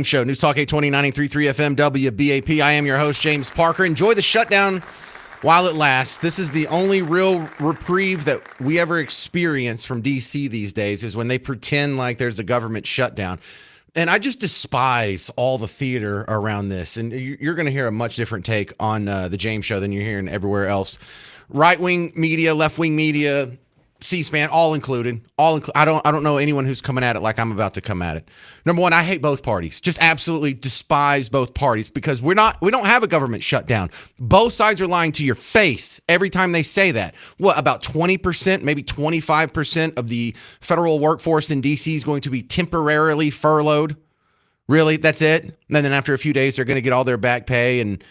Show, News Talk 820 93.3 FM WBAP. I am your host, James Parker. Enjoy the shutdown while it lasts. This is the only real reprieve that we ever experience from D.C. these days, is when they pretend like there's a government shutdown. And I just despise all the theater around this. And you're going to hear a much different take on the James Show than you're hearing everywhere else. Right-wing media, left-wing media, C-SPAN, all included. I don't know anyone who's coming at it like I'm about to come at it. Number one, I hate both parties. Just absolutely despise both parties because we don't have a government shutdown. Both sides are lying to your face every time they say that. What, about 20%, maybe 25% of the federal workforce in D.C. is going to be temporarily furloughed? Really? That's it? And then after a few days, they're going to get all their back pay. And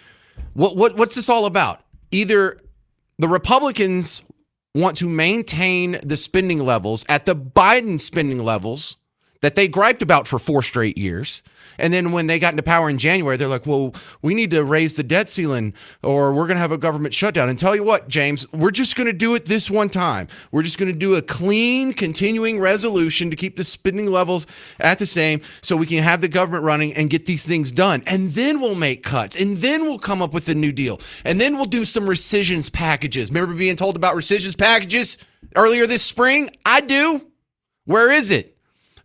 what's this all about? Either the Republicans want to maintain the spending levels at the Biden spending levels that they griped about for 4 straight years. And then when they got into power in January, they're like, well, we need to raise the debt ceiling or we're going to have a government shutdown. And tell you what, James, we're just going to do it this one time. We're just going to do a clean, continuing resolution to keep the spending levels at the same so we can have the government running and get these things done. And then we'll make cuts. And then we'll come up with a new deal. And then we'll do some rescissions packages. Remember being told about rescissions packages earlier this spring? I do. Where is it?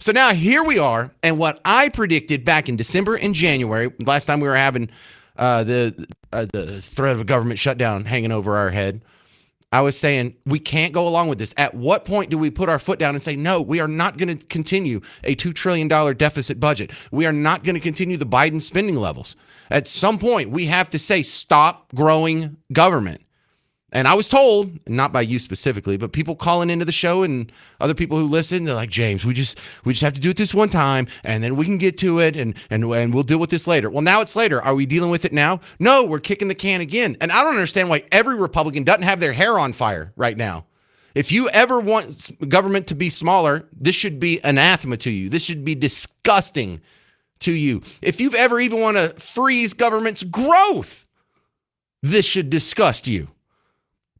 So now here we are, and what I predicted back in December and January, last time we were having the threat of a government shutdown hanging over our head, I was saying we can't go along with this. At what point do we put our foot down and say, no, we are not going to continue a $2 trillion deficit budget. We are not going to continue the Biden spending levels. At some point, we have to say, stop growing government. And I was told, not by you specifically, but people calling into the show and other people who listen, they're like, James, we just have to do it this one time, and then we can get to it, and we'll deal with this later. Well, now it's later. Are we dealing with it now? No, we're kicking the can again. And I don't understand why every Republican doesn't have their hair on fire right now. If you ever want government to be smaller, this should be anathema to you. This should be disgusting to you. If you've ever even want to freeze government's growth, this should disgust you.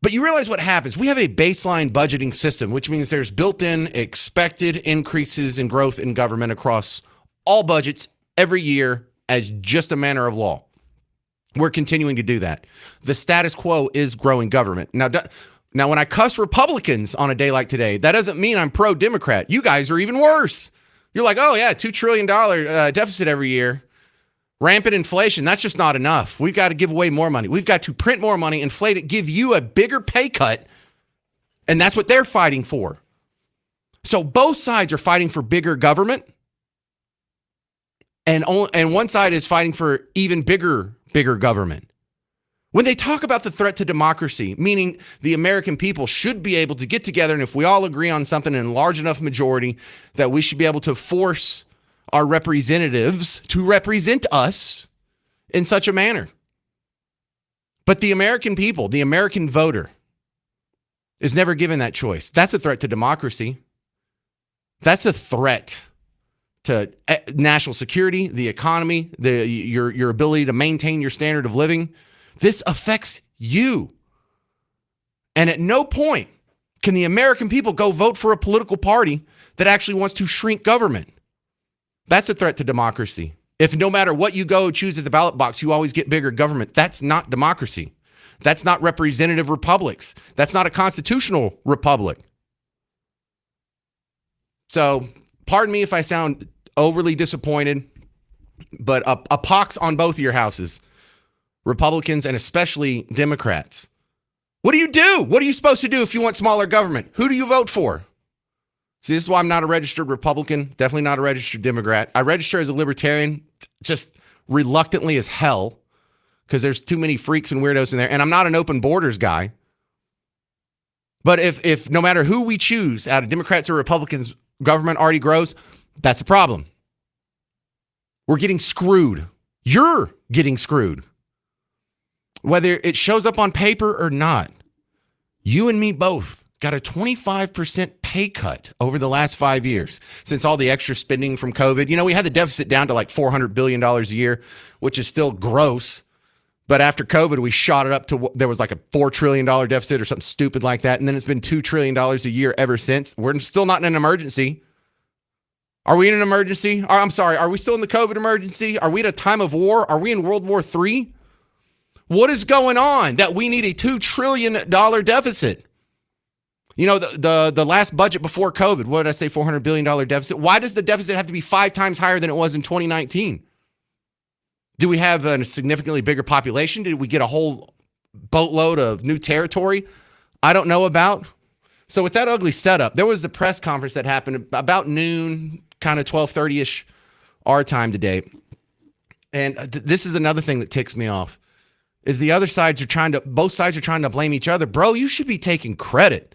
But you realize what happens. We have a baseline budgeting system, which means there's built-in expected increases in growth in government across all budgets every year as just a matter of law. We're continuing to do that. The status quo is growing government. Now, when I cuss Republicans on a day like today, that doesn't mean I'm pro-Democrat. You guys are even worse. You're like, oh, yeah, $2 trillion deficit every year. Rampant inflation, that's just not enough. We've got to give away more money. We've got to print more money, inflate it, give you a bigger pay cut, and that's what they're fighting for. So both sides are fighting for bigger government, and one side is fighting for even bigger government. When they talk about the threat to democracy, meaning the American people should be able to get together, and if we all agree on something in a large enough majority, that we should be able to force our representatives to represent us in such a manner. But the American people, the American voter, is never given that choice. That's a threat to democracy. That's a threat to national security, the economy, your ability to maintain your standard of living. This affects you. And at no point can the American people go vote for a political party that actually wants to shrink government. That's a threat to democracy. If no matter what you go choose at the ballot box, you always get bigger government, that's not democracy. That's not representative republics. That's not a constitutional republic. So, pardon me if I sound overly disappointed, but a pox on both of your houses, Republicans and especially Democrats. What do you do? What are you supposed to do if you want smaller government? Who do you vote for? See, this is why I'm not a registered Republican, definitely not a registered Democrat. I register as a libertarian just reluctantly as hell because there's too many freaks and weirdos in there. And I'm not an open borders guy. But if no matter who we choose out of Democrats or Republicans, government already grows, that's a problem. We're getting screwed. You're getting screwed. Whether it shows up on paper or not, you and me both got a 25% pay cut over the last 5 years since all the extra spending from COVID. You know, we had the deficit down to like $400 billion a year, which is still gross. But after COVID, we shot it up to, there was like a $4 trillion deficit or something stupid like that. And then it's been $2 trillion a year ever since. We're still not in an emergency. Are we in an emergency? I'm sorry. Are we still in the COVID emergency? Are we at a time of war? Are we in World War III? What is going on that we need a $2 trillion deficit? You know, the last budget before COVID, what did I say, $400 billion deficit? Why does the deficit have to be 5 times higher than it was in 2019? Do we have a significantly bigger population? Did we get a whole boatload of new territory I don't know about? So with that ugly setup, there was a press conference that happened about noon, kind of 12:30-ish our time today. And this is another thing that ticks me off, is both sides are trying to blame each other. Bro, you should be taking credit.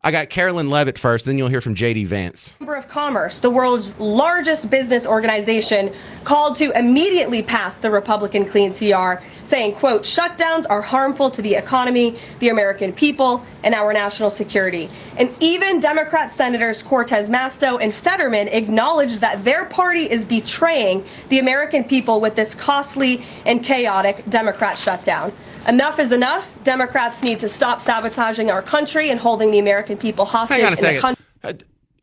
I got Carolyn Levitt first, then you'll hear from JD Vance. Chamber of Commerce, the world's largest business organization, called to immediately pass the Republican clean CR, saying, quote, shutdowns are harmful to the economy, the American people, and our national security. And even Democrat Senators Cortez Masto and Fetterman acknowledged that their party is betraying the American people with this costly and chaotic Democrat shutdown. Enough is enough. Democrats need to stop sabotaging our country and holding the American people hostage. Hang on a second.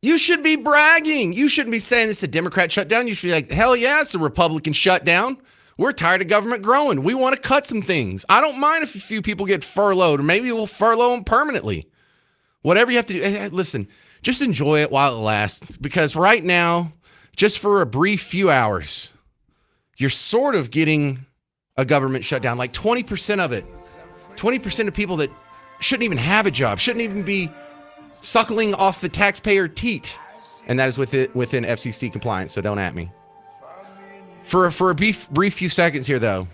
You should be bragging. You shouldn't be saying it's a Democrat shutdown. You should be like, hell yeah, it's a Republican shutdown. We're tired of government growing. We want to cut some things. I don't mind if a few people get furloughed, or maybe we'll furlough them permanently. Whatever you have to do. Listen, just enjoy it while it lasts, because right now, just for a brief few hours, you're sort of getting a government shutdown, like 20% of it, 20% of people that shouldn't even have a job, shouldn't even be suckling off the taxpayer teat. And that is within FCC compliance, so don't at me. For a brief few seconds here, though,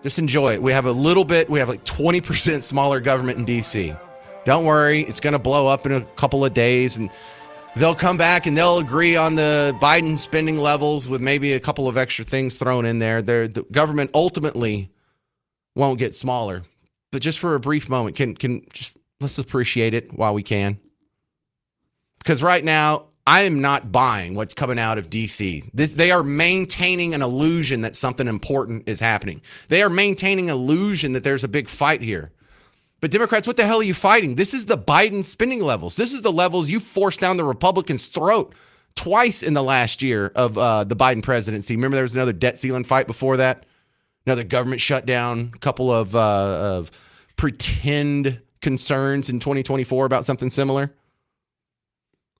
just enjoy it. We have like 20% smaller government in D.C. Don't worry, it's going to blow up in a couple of days, and they'll come back and they'll agree on the Biden spending levels with maybe a couple of extra things thrown in there. The government ultimately won't get smaller, but just for a brief moment, can just let's appreciate it while we can. Because right now, I am not buying what's coming out of DC. They are maintaining an illusion that something important is happening. They are maintaining an illusion that there's a big fight here. But Democrats, what the hell are you fighting? This is the Biden spending levels. This is the levels you forced down the Republicans' throat twice in the last year of the Biden presidency. Remember, there was another debt ceiling fight before that, another government shutdown, a couple of pretend concerns in 2024 about something similar.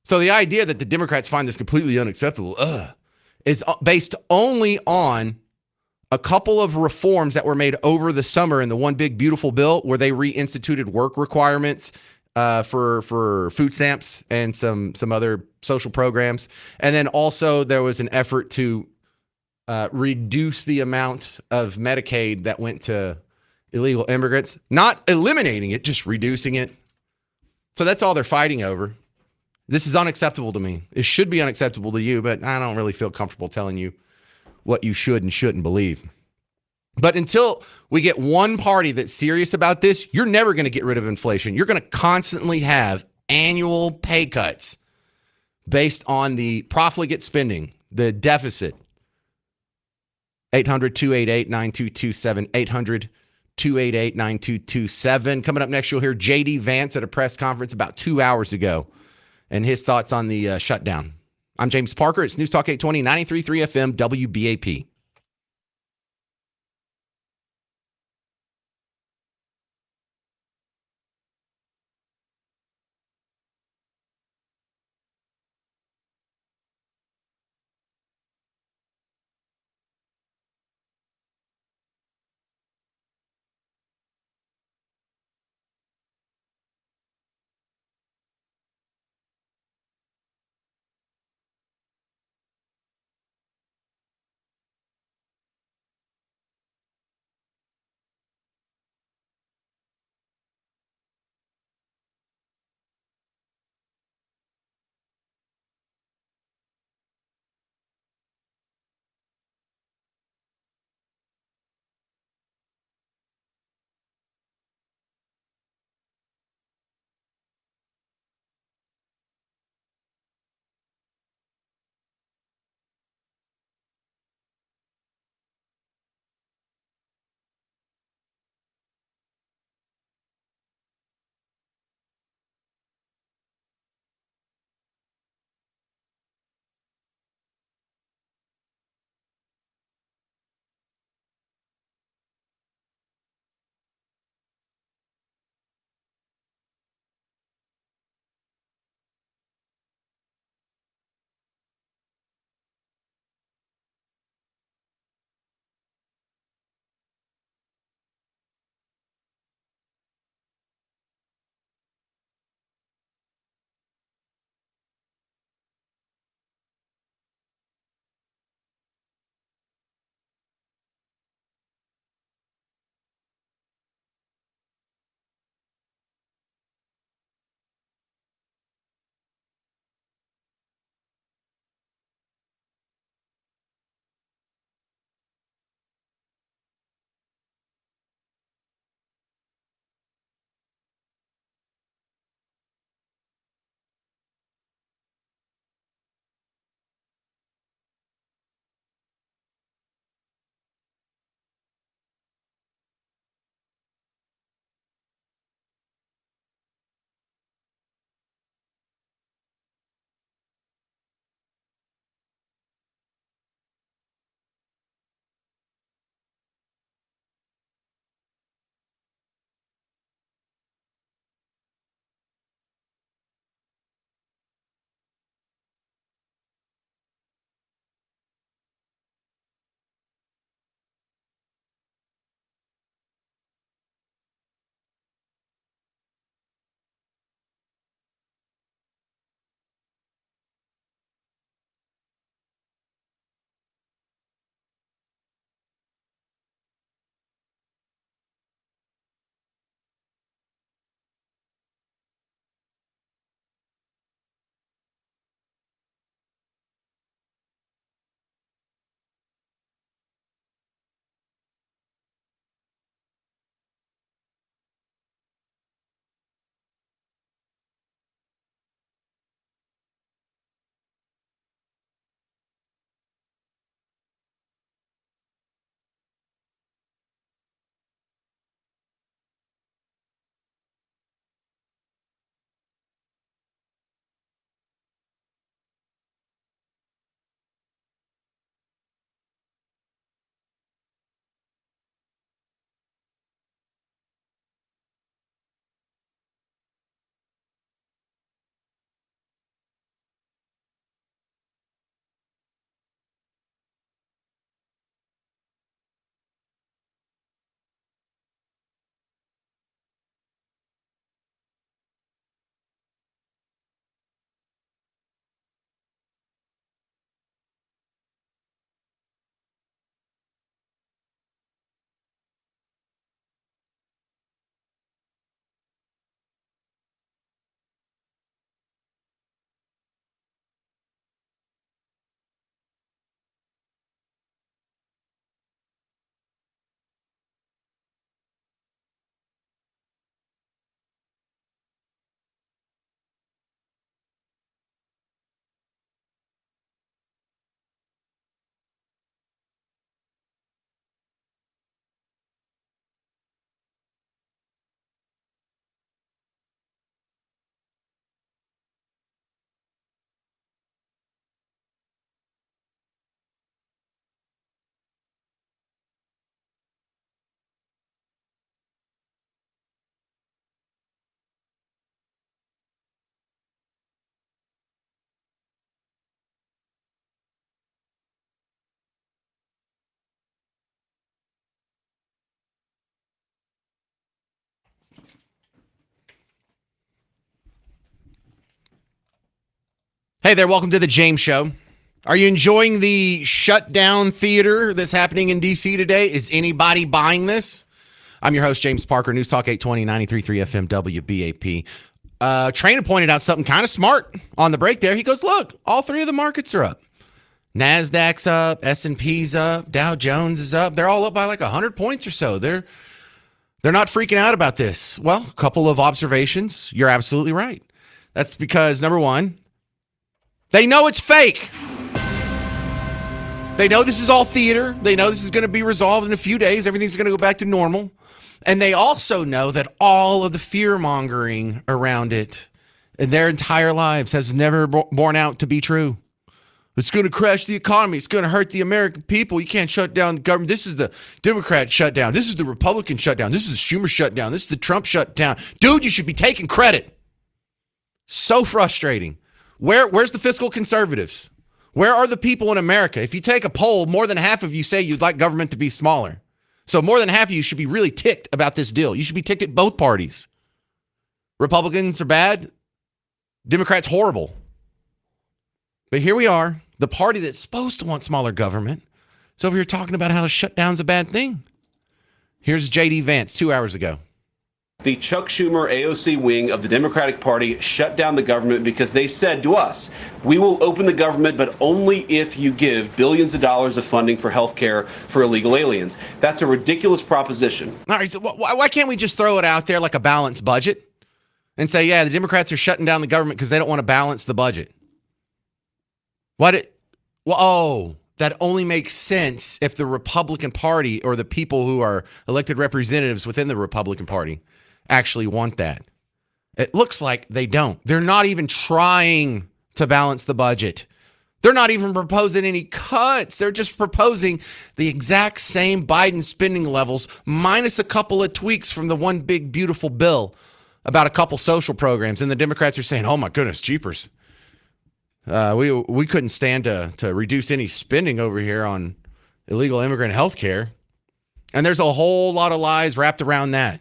So the idea that the Democrats find this completely unacceptable is based only on a couple of reforms that were made over the summer in the one big beautiful bill, where they reinstituted work requirements for food stamps and some other social programs. And then also there was an effort to reduce the amount of Medicaid that went to illegal immigrants, not eliminating it, just reducing it. So that's all they're fighting over. This is unacceptable to me. It should be unacceptable to you, but I don't really feel comfortable telling you what you should and shouldn't believe. But until we get one party that's serious about this, you're never going to get rid of inflation. You're going to constantly have annual pay cuts based on the profligate spending, the deficit. 800-288-9227, 800-288-9227. Coming up next, you'll hear JD Vance at a press conference about 2 hours ago and his thoughts on the shutdown. I'm James Parker. It's News Talk 820, 93.3 FM, WBAP. Hey there, welcome to the James Show. Are you enjoying the shutdown theater that's happening in D.C. today? Is anybody buying this? I'm your host, James Parker, News Talk 820, 93.3 FM, WBAP. Trainer pointed out something kind of smart on the break there. He goes, look, all three of the markets are up. NASDAQ's up, S&P's up, Dow Jones is up. They're all up by like 100 points or so. They're not freaking out about this. Well, a couple of observations. You're absolutely right. That's because, number one, they know it's fake. They know this is all theater. They know this is going to be resolved in a few days. Everything's going to go back to normal. And they also know that all of the fear-mongering around it in their entire lives has never borne out to be true. It's going to crash the economy. It's going to hurt the American people. You can't shut down the government. This is the Democrat shutdown. This is the Republican shutdown. This is the Schumer shutdown. This is the Trump shutdown. Dude, you should be taking credit. So frustrating. Where's the fiscal conservatives? Where are the people in America? If you take a poll, more than half of you say you'd like government to be smaller. So more than half of you should be really ticked about this deal. You should be ticked at both parties. Republicans are bad. Democrats horrible. But here we are, the party that's supposed to want smaller government is over here talking about how a shutdown's a bad thing. Here's J.D. Vance 2 hours ago. The Chuck Schumer AOC wing of the Democratic Party shut down the government because they said to us, we will open the government, but only if you give billions of dollars of funding for health care for illegal aliens. That's a ridiculous proposition. All right, so why can't we just throw it out there like a balanced budget and say, yeah, the Democrats are shutting down the government because they don't want to balance the budget? That only makes sense if the Republican Party or the people who are elected representatives within the Republican Party actually want that. It looks like they don't. They're not even trying to balance the budget. They're not even proposing any cuts. They're just proposing the exact same Biden spending levels minus a couple of tweaks from the one big beautiful bill about a couple social programs. And the Democrats are saying, oh my goodness, jeepers. We couldn't stand to reduce any spending over here on illegal immigrant health care. And there's a whole lot of lies wrapped around that.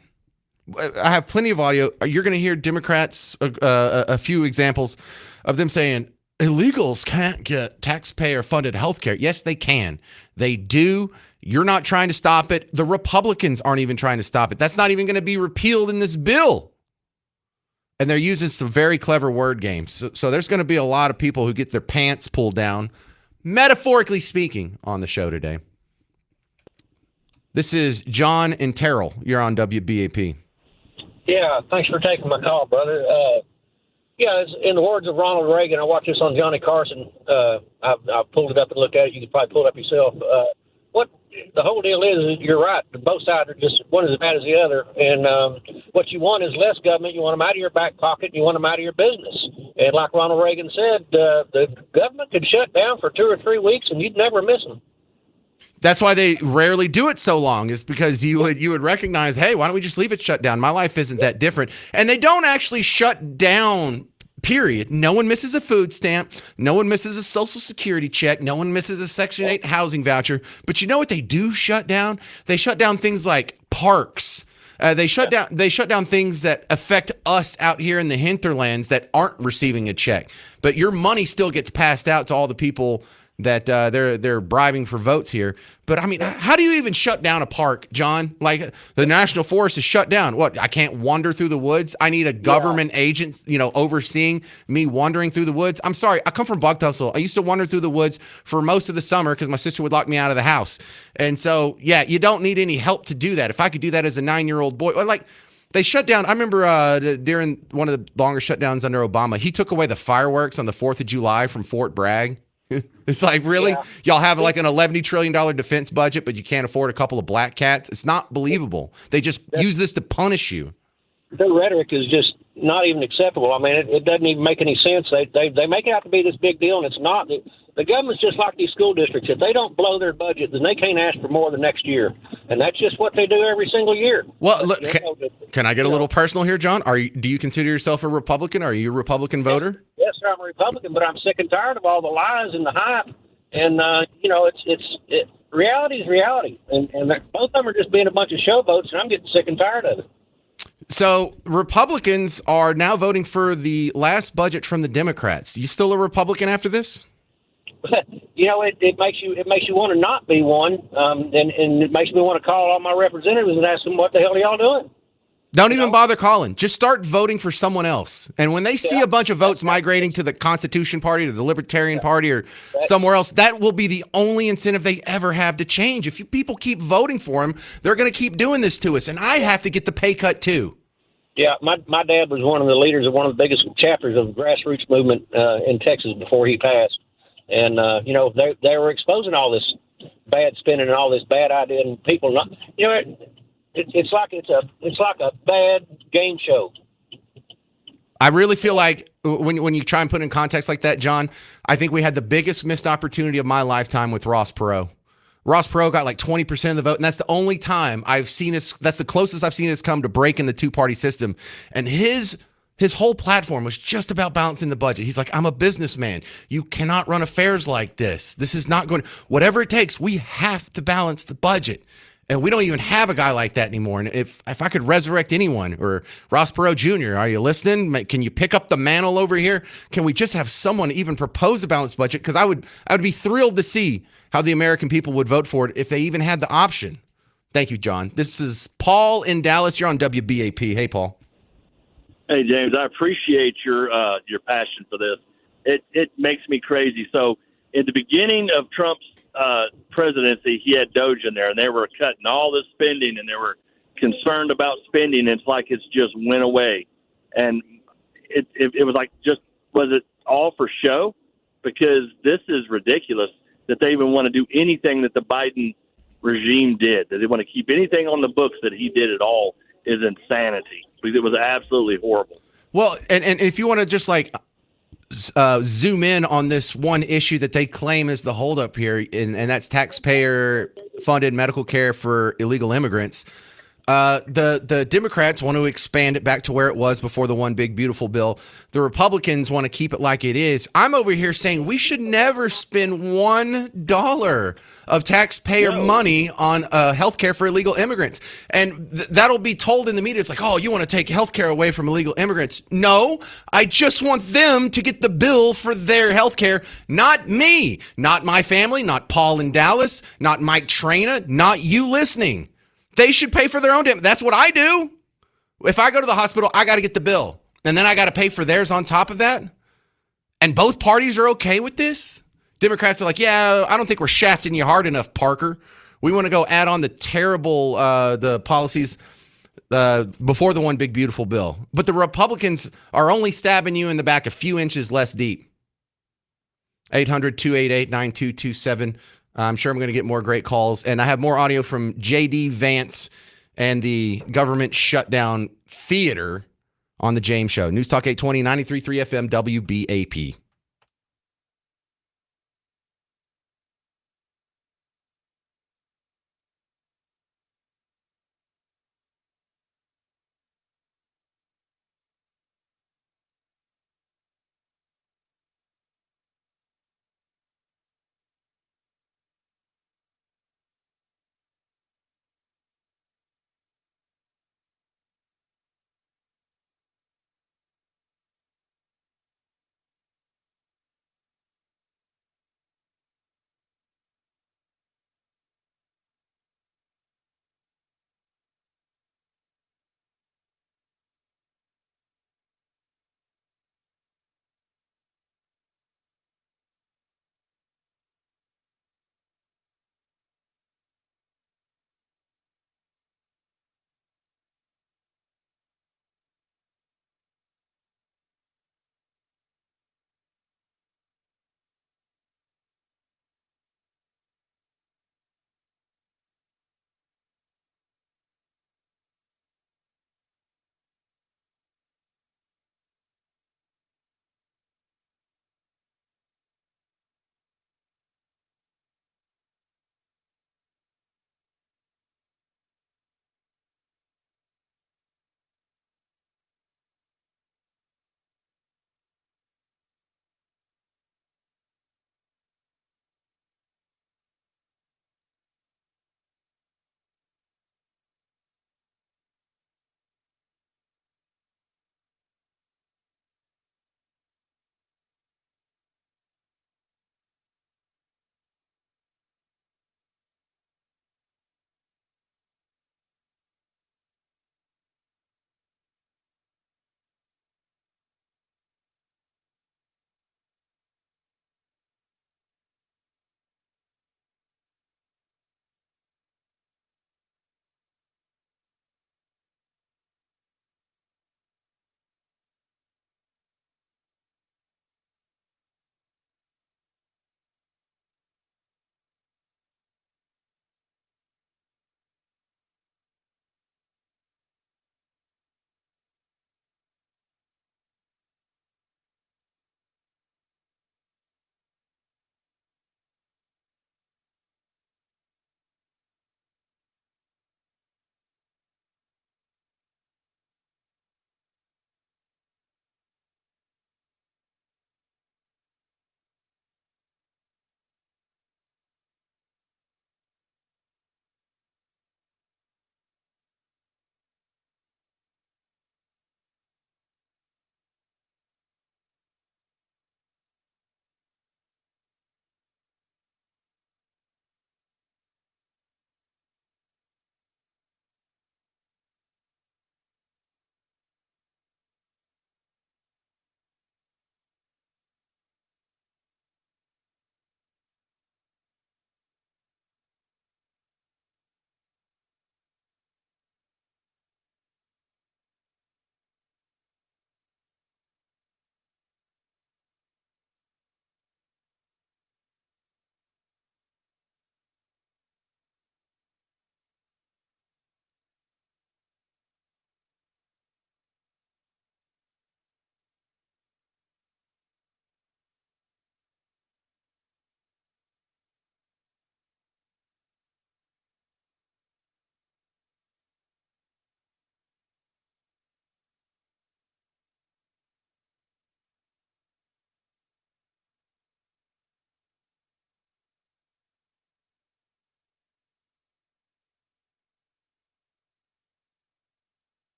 I have plenty of audio. You're going to hear Democrats, a few examples of them saying illegals can't get taxpayer-funded health care. Yes, they can. They do. You're not trying to stop it. The Republicans aren't even trying to stop it. That's not even going to be repealed in this bill. And they're using some very clever word games. So there's going to be a lot of people who get their pants pulled down, metaphorically speaking, on the show today. This is John and Terrell. You're on WBAP. Yeah, thanks for taking my call, brother. It's in the words of Ronald Reagan, I watched this on Johnny Carson. I've pulled it up and looked at it. You can probably pull it up yourself. What the whole deal is you're right. Both sides are just one is as bad as the other. And what you want is less government. You want them out of your back pocket. You want them out of your business. And like Ronald Reagan said, the government could shut down for 2 or 3 weeks and you'd never miss them. That's why they rarely do it so long, is because you would recognize, hey, why don't we just leave it shut down? My life isn't that different. And they don't actually shut down, period. No one misses a food stamp. No one misses a Social Security check. No one misses a Section 8 housing voucher. But you know what they do shut down? They shut down things like parks. They shut down things that affect us out here in the hinterlands that aren't receiving a check. But your money still gets passed out to all the people that they're bribing for votes here. But I mean, how do you even shut down a park, John? Like the National Forest is shut down. What? I can't wander through the woods. I need a government agent, overseeing me wandering through the woods. I'm sorry. I come from Bug Tussle. I used to wander through the woods for most of the summer because my sister would lock me out of the house. And so, yeah, you don't need any help to do that. If I could do that as a 9-year-old boy, they shut down. I remember during one of the longer shutdowns under Obama, he took away the fireworks on the 4th of July from Fort Bragg. It's like, really? Yeah. Y'all have like an $11 trillion defense budget, but you can't afford a couple of black cats? It's not believable. They just use this to punish you. Their rhetoric is just not even acceptable. I mean, it doesn't even make any sense. They make it out to be this big deal, and it's not. The government's just like these school districts. If they don't blow their budget, then they can't ask for more the next year. And that's just what they do every single year. Well, look, can I get a little personal here, John? Do you consider yourself a Republican? Are you a Republican voter? Yes, sir, I'm a Republican, but I'm sick and tired of all the lies and the hype. And, reality is reality. And both of them are just being a bunch of showboats, and I'm getting sick and tired of it. So Republicans are now voting for the last budget from the Democrats. You still a Republican after this? It makes you want to not be one, and it makes me want to call all my representatives and ask them what the hell are y'all doing. Don't even bother calling. Just start voting for someone else. And when they see a bunch of votes migrating to the Constitution Party or the Libertarian Party or somewhere else, that will be the only incentive they ever have to change. If you people keep voting for them, they're going to keep doing this to us. And I have to get the pay cut too. Yeah, my dad was one of the leaders of one of the biggest chapters of the grassroots movement in Texas before he passed. And, they were exposing all this bad spending and all this bad idea, and people not, it's like a bad game show. I really feel like when you try and put it in context like that, John, I think we had the biggest missed opportunity of my lifetime with Ross Perot. Ross Perot got like 20% of the vote, and that's the only time I've seen us. That's the closest I've seen us come to breaking the two-party system. And his whole platform was just about balancing the budget. He's like, I'm a businessman. You cannot run affairs like this. This is not going. Whatever it takes, we have to balance the budget. And we don't even have a guy like that anymore. And if I could resurrect anyone, or Ross Perot Jr., are you listening? Can you pick up the mantle over here? Can we just have someone even propose a balanced budget? Because I would be thrilled to see how the American people would vote for it if they even had the option. Thank you, John. This is Paul in Dallas. You're on WBAP. Hey, Paul. Hey, James. I appreciate your passion for this. It makes me crazy. So, in the beginning of Trump's presidency, he had Doge in there, and they were cutting all this spending, and they were concerned about spending. And it's like it's just went away, and it was like, just was it all for show? Because this is ridiculous that they even want to do anything that the Biden regime did. That they want to keep anything on the books that he did at all is insanity. Because it was absolutely horrible. Well, and if you want to just like zoom in on this one issue that they claim is the holdup here, and that's taxpayer-funded medical care for illegal immigrants. The Democrats want to expand it back to where it was before the one big beautiful bill. The Republicans want to keep it like it is. I'm over here saying we should never spend $1 of taxpayer money on health care for illegal immigrants. And that'll be told in the media. It's like, oh, you want to take health care away from illegal immigrants. No, I just want them to get the bill for their health care, not me, not my family, not Paul in Dallas, not Mike Traina, not you listening. They should pay for their own damn. That's what I do. If I go to the hospital, I got to get the bill. And then I got to pay for theirs on top of that. And both parties are okay with this. Democrats are like, yeah, I don't think we're shafting you hard enough, Parker. We want to go add on the terrible the policies before the one big beautiful bill. But the Republicans are only stabbing you in the back a few inches less deep. 800-288-9227. I'm sure I'm going to get more great calls. And I have more audio from J.D. Vance and the government shutdown theater on the James Show. News Talk 820, 93.3 FM, WBAP.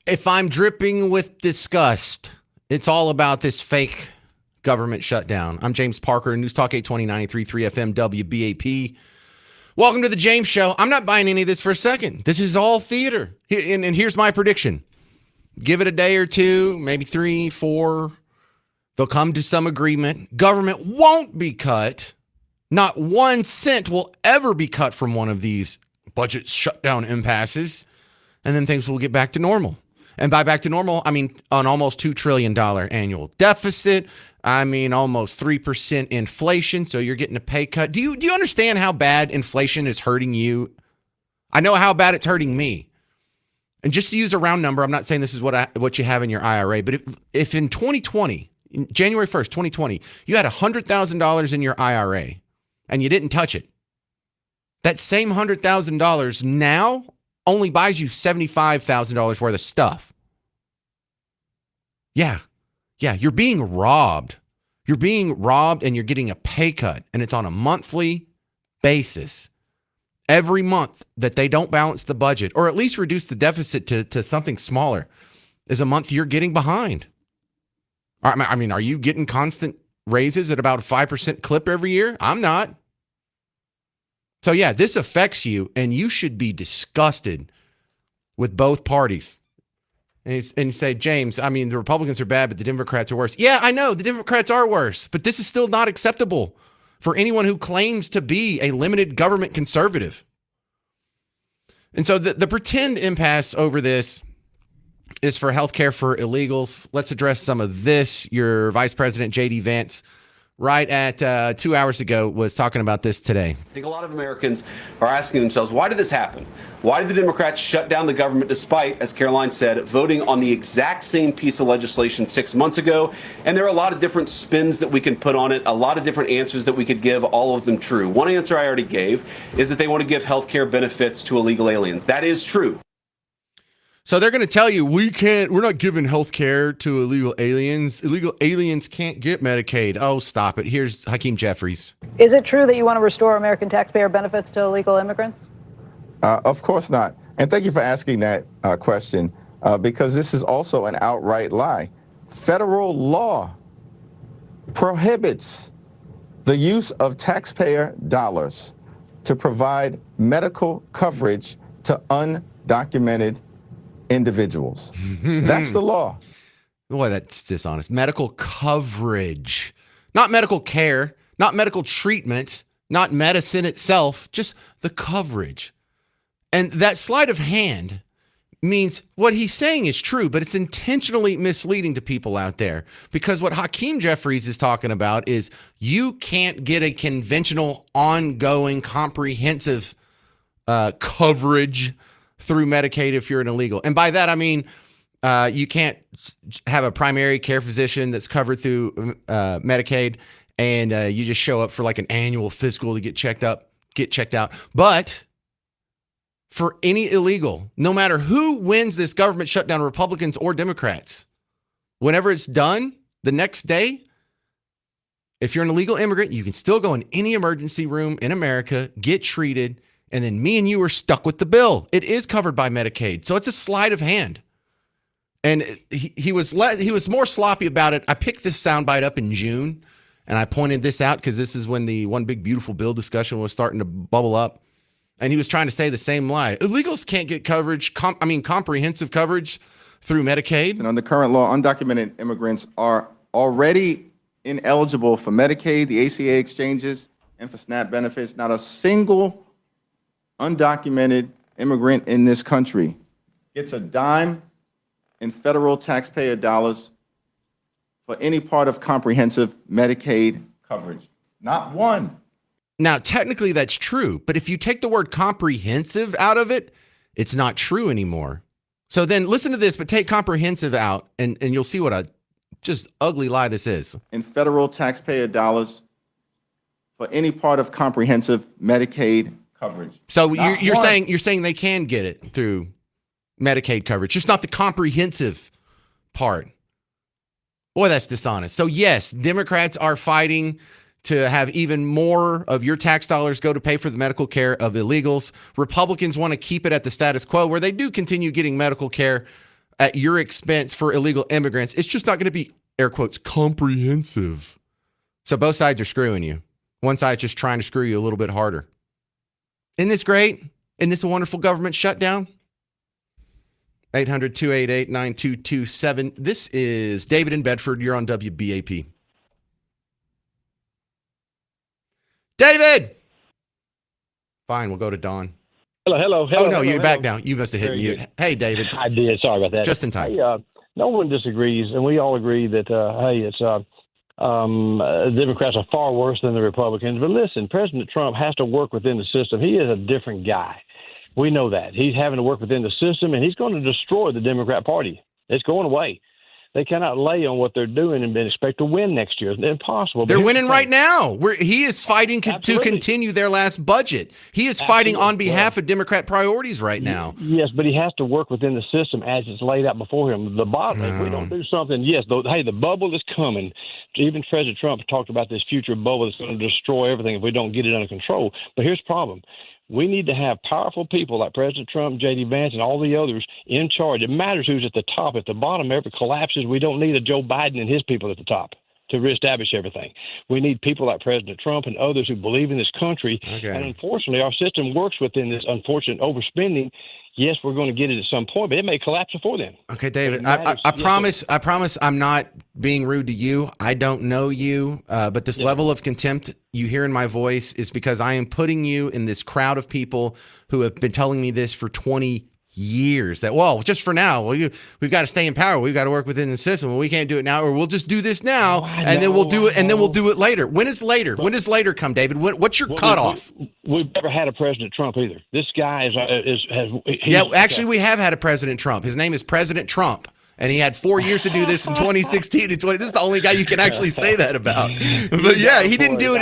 If I'm dripping with disgust, it's all about this fake government shutdown. I'm James Parker, News Talk 820 93.3 FM WBAP. Welcome to the James Show. I'm not buying any of this for a second. This is all theater. And here's my prediction. Give it a day or two, maybe 3, 4. They'll come to some agreement. Government won't be cut. Not 1 cent will ever be cut from one of these budget shutdown impasses. And then things will get back to normal. And by back to normal, I mean an almost $2 trillion annual deficit. I mean almost 3% inflation. So you're getting a pay cut. Do you understand how bad inflation is hurting you? I know how bad it's hurting me. And just to use a round number, I'm not saying this is what you have in your IRA, but if in 2020, January 1st, 2020, you had $100,000 in your IRA and you didn't touch it, that same $100,000 now only buys you $75,000 worth of stuff. Yeah, you're being robbed. You're being robbed and you're getting a pay cut, and it's on a monthly basis. Every month that they don't balance the budget, or at least reduce the deficit to something smaller, is a month you're getting behind. I mean, are you getting constant raises at about a 5% clip every year? I'm not. So yeah, this affects you, and you should be disgusted with both parties. And you say, James, I mean, the Republicans are bad, but the Democrats are worse. Yeah, I know the Democrats are worse, but this is still not acceptable for anyone who claims to be a limited government conservative. And so the pretend impasse over this is for healthcare for illegals. Let's address some of this. Your Vice President, J.D. Vance, right at 2 hours ago, was talking about this today. I think a lot of Americans are asking themselves, why did this happen? Why did the Democrats shut down the government despite, as Caroline said, voting on the exact same piece of legislation 6 months ago? And there are a lot of different spins that we can put on it, a lot of different answers that we could give, all of them true. One answer I already gave is that they want to give health care benefits to illegal aliens. That is true. So they're going to tell you, we're not giving health care to illegal aliens. Illegal aliens can't get Medicaid. Oh, stop it. Here's Hakeem Jeffries. Is it true that you want to restore American taxpayer benefits to illegal immigrants? Of course not. And thank you for asking that question, because this is also an outright lie. Federal law prohibits the use of taxpayer dollars to provide medical coverage to undocumented individuals. That's the law. Boy, that's dishonest. Medical coverage, not medical care, not medical treatment, not medicine itself, just the coverage. And that sleight of hand means what he's saying is true, but it's intentionally misleading to people out there, because what Hakeem Jeffries is talking about is you can't get a conventional, ongoing, comprehensive coverage through Medicaid if you're an illegal. And by that, I mean, you can't have a primary care physician that's covered through Medicaid, and you just show up for like an annual physical to get checked out. But for any illegal, no matter who wins this government shutdown, Republicans or Democrats, whenever it's done, the next day, if you're an illegal immigrant, you can still go in any emergency room in America, get treated, and then me and you are stuck with the bill. It is covered by Medicaid. So it's a sleight of hand. And he was more sloppy about it. I picked this soundbite up in June, and I pointed this out because this is when the one big beautiful bill discussion was starting to bubble up. And he was trying to say the same lie. Illegals can't get coverage, comprehensive coverage through Medicaid. And under current law, undocumented immigrants are already ineligible for Medicaid, the ACA exchanges, and for SNAP benefits. Not a single undocumented immigrant in this country gets a dime in federal taxpayer dollars for any part of comprehensive Medicaid coverage. Not one. Now, technically that's true, but if you take the word comprehensive out of it, it's not true anymore. So then listen to this, but take comprehensive out, and you'll see what a just ugly lie this is. In federal taxpayer dollars for any part of comprehensive Medicaid coverage. So you're saying they can get it through Medicaid coverage, just not the comprehensive part. Boy, that's dishonest. So yes, Democrats are fighting to have even more of your tax dollars go to pay for the medical care of illegals. Republicans want to keep it at the status quo, where they do continue getting medical care at your expense for illegal immigrants, it's just not going to be, air quotes, comprehensive. So both sides are screwing you. One side's just trying to screw you a little bit harder. Isn't this great? Isn't this a wonderful government shutdown? 800-288-9227. This is David in Bedford. You're on WBAP. David! Fine, we'll go to Dawn. Hello. Oh, no, you're back now. You must have hit mute. Hey, David. I did. Sorry about that. Just in time. Hey, no one disagrees, and we all agree that, the Democrats are far worse than the Republicans. But listen, President Trump has to work within the system. He is a different guy. We know that. He's having to work within the system, and he's going to destroy the Democrat Party. It's going away. They cannot lay on what they're doing and expect to win next year. It's impossible. They're winning right now. He is fighting to Absolutely. continue their last budget. He is fighting on behalf of Democrat priorities right now. Yes, but he has to work within the system as it's laid out before him. The bottom, if we don't do something, the bubble is coming. Even President Trump talked about this future bubble that's going to destroy everything if we don't get it under control. But here's the problem. We need to have powerful people like President Trump, J.D. Vance, and all the others in charge. It matters who's at the top. If the bottom ever collapses, we don't need a Joe Biden and his people at the top to reestablish everything. We need people like President Trump and others who believe in this country. Okay. And unfortunately, our system works within this unfortunate overspending. Yes, we're going to get it at some point, but it may collapse before then. Okay, David, I promise I'm not being rude to you. I don't know you, but this level of contempt you hear in my voice is because I am putting you in this crowd of people who have been telling me this for 20 years that, well, just for now, we've got to stay in power. We've got to work within the system. We can't do it now, or we'll just do this now, then we'll do it, and then we'll do it later. When is later? When does later come, David? What's your cutoff? We've never had a President Trump either. This guy actually, we have had a President Trump. His name is President Trump. And he had 4 years to do this in 2016 and 20. This is the only guy you can actually say that about. But yeah, he didn't do it.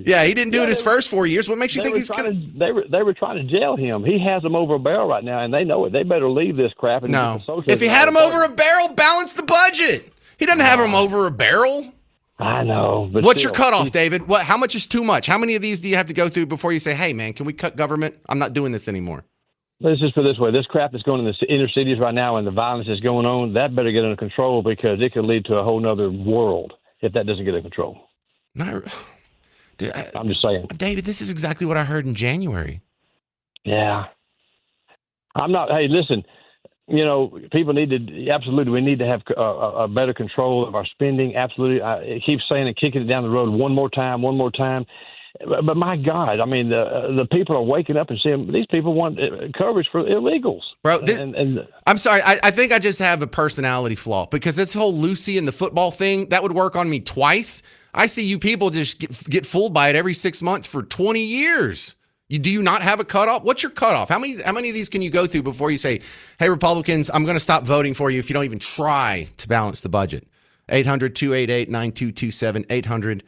He didn't do it his first 4 years. What makes you think he's going to? They were trying to jail him. He has them over a barrel right now, and they know it. They better leave this crap. And if he had him over a barrel, balance the budget. He doesn't have him over a barrel. I know. But what's your cutoff, David? How much is too much? How many of these do you have to go through before you say, "Hey, man, can we cut government? I'm not doing this anymore." Let's just put it this way. This crap that's going in the inner cities right now and the violence that's going on, that better get under control because it could lead to a whole nother world if that doesn't get under control. No, dude, I'm just saying. David, this is exactly what I heard in January. Yeah. I'm not – hey, listen, people we need to have a better control of our spending. Absolutely. I keep saying and kicking it down the road one more time. But my God, I mean, the people are waking up and saying these people want coverage for illegals. Bro, I'm sorry. I think I just have a personality flaw because this whole Lucy and the football thing, that would work on me twice. I see you people just get fooled by it every 6 months for 20 years. Do you not have a cutoff? What's your cutoff? How many of these can you go through before you say, hey, Republicans, I'm going to stop voting for you if you don't even try to balance the budget? 800-288-9227,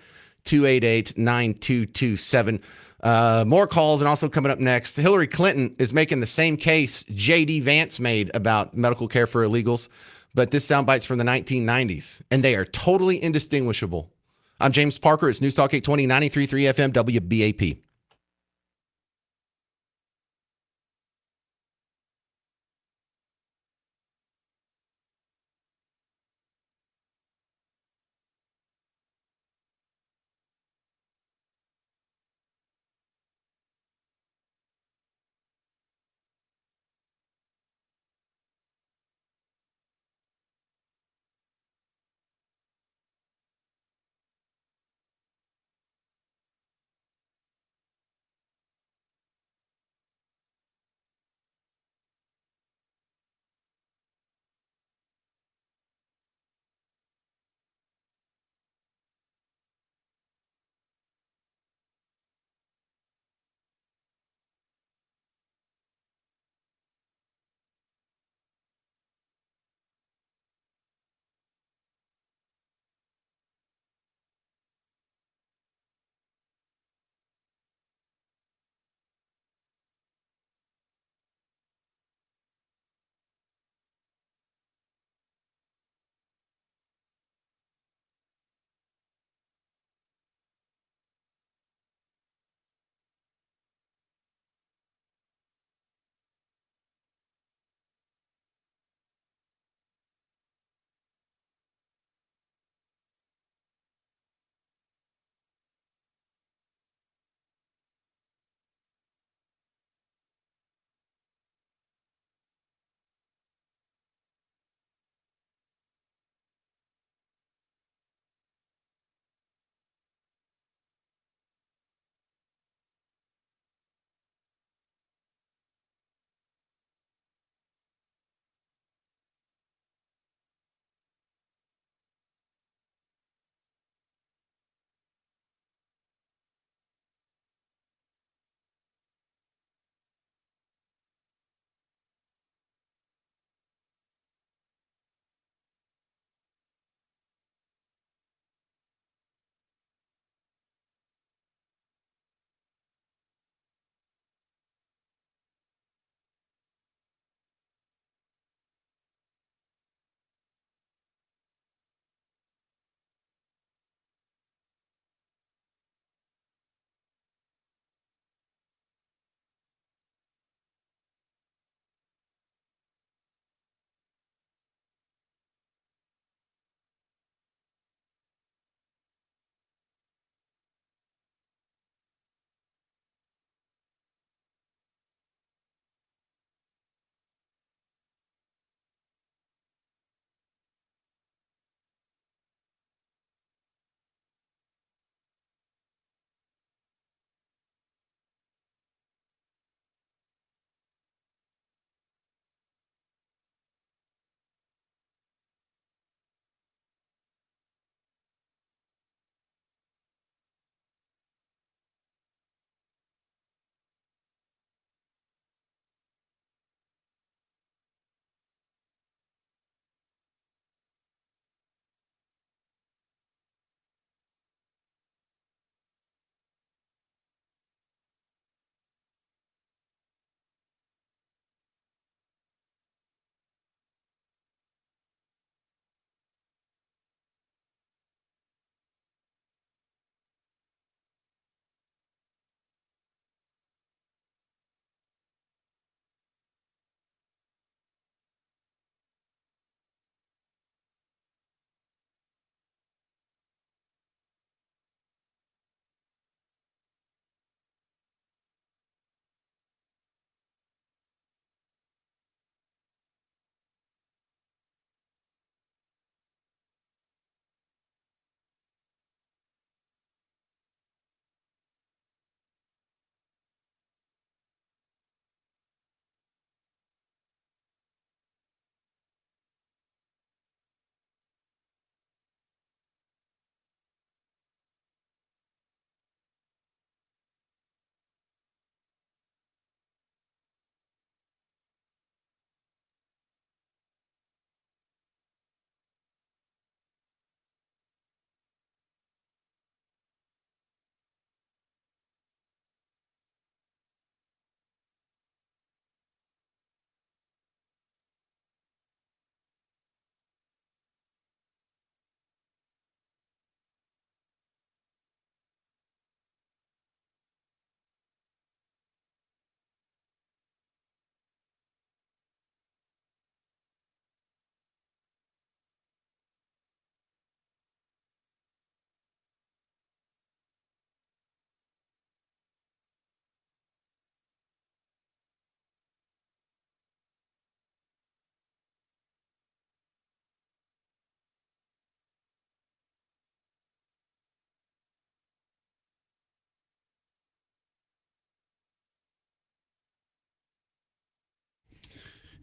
800-288-9227. More calls, and also coming up next, Hillary Clinton is making the same case J.D. Vance made about medical care for illegals, but this soundbite's from the 1990s, and they are totally indistinguishable. I'm James Parker. It's News Talk 820, 93.3 FM, WBAP.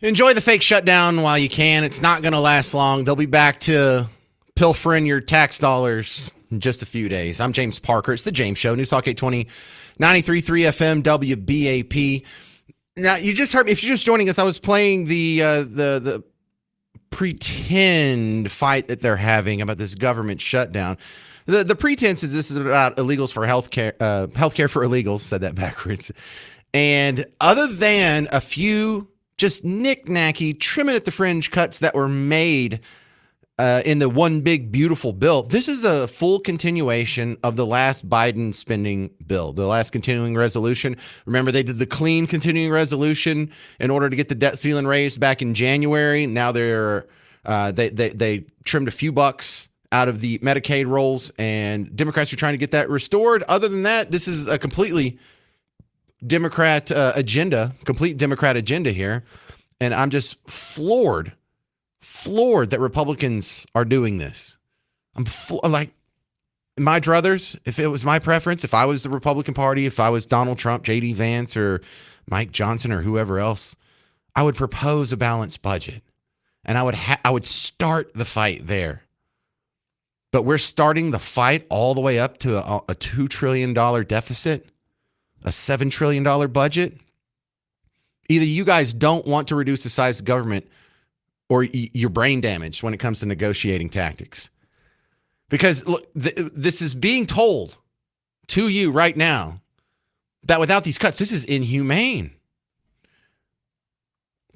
Enjoy the fake shutdown while you can. It's not going to last long. They'll be back to pilfering your tax dollars in just a few days. I'm James Parker. It's the James Show. News Talk 820, 93.3 FM, WBAP. Now, you just heard me. If you're just joining us, I was playing the pretend fight that they're having about this government shutdown. The pretense is this is about illegals for healthcare for illegals. Said that backwards. And other than a few just knick-knacky, trimming at the fringe cuts that were made in the one big beautiful bill, this is a full continuation of the last Biden spending bill, the last continuing resolution. Remember, they did the clean continuing resolution in order to get the debt ceiling raised back in January. Now they trimmed a few bucks out of the Medicaid rolls, and Democrats are trying to get that restored. Other than that, this is a completely Democrat complete Democrat agenda here. And I'm just floored that Republicans are doing this. I'm like, my druthers, if it was my preference, if I was the Republican Party, if I was Donald Trump, J.D. Vance, or Mike Johnson, or whoever else, I would propose a balanced budget. And I would start the fight there. But we're starting the fight all the way up to a $2 trillion deficit, a $7 trillion budget. Either you guys don't want to reduce the size of government, or you're brain damaged when it comes to negotiating tactics. Because look, this is being told to you right now that without these cuts, this is inhumane.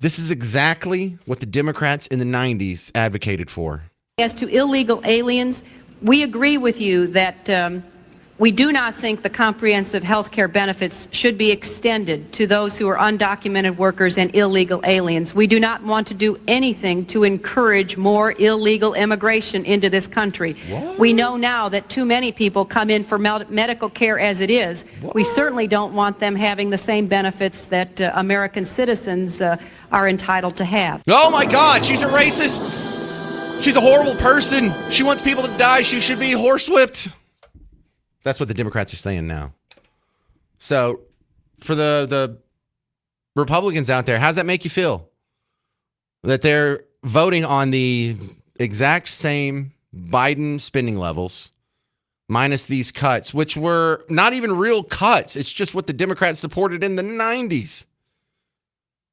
This is exactly what the Democrats in the 90s advocated for. As to illegal aliens, we agree with you that we do not think the comprehensive health care benefits should be extended to those who are undocumented workers and illegal aliens. We do not want to do anything to encourage more illegal immigration into this country. What? We know now that too many people come in for medical care as it is. What? We certainly don't want them having the same benefits that American citizens are entitled to have. Oh my God, she's a racist. She's a horrible person. She wants people to die. She should be horsewhipped. That's what the Democrats are saying now. So for the Republicans out there, how's that make you feel? That they're voting on the exact same Biden spending levels minus these cuts, which were not even real cuts. It's just what the Democrats supported in the 90s.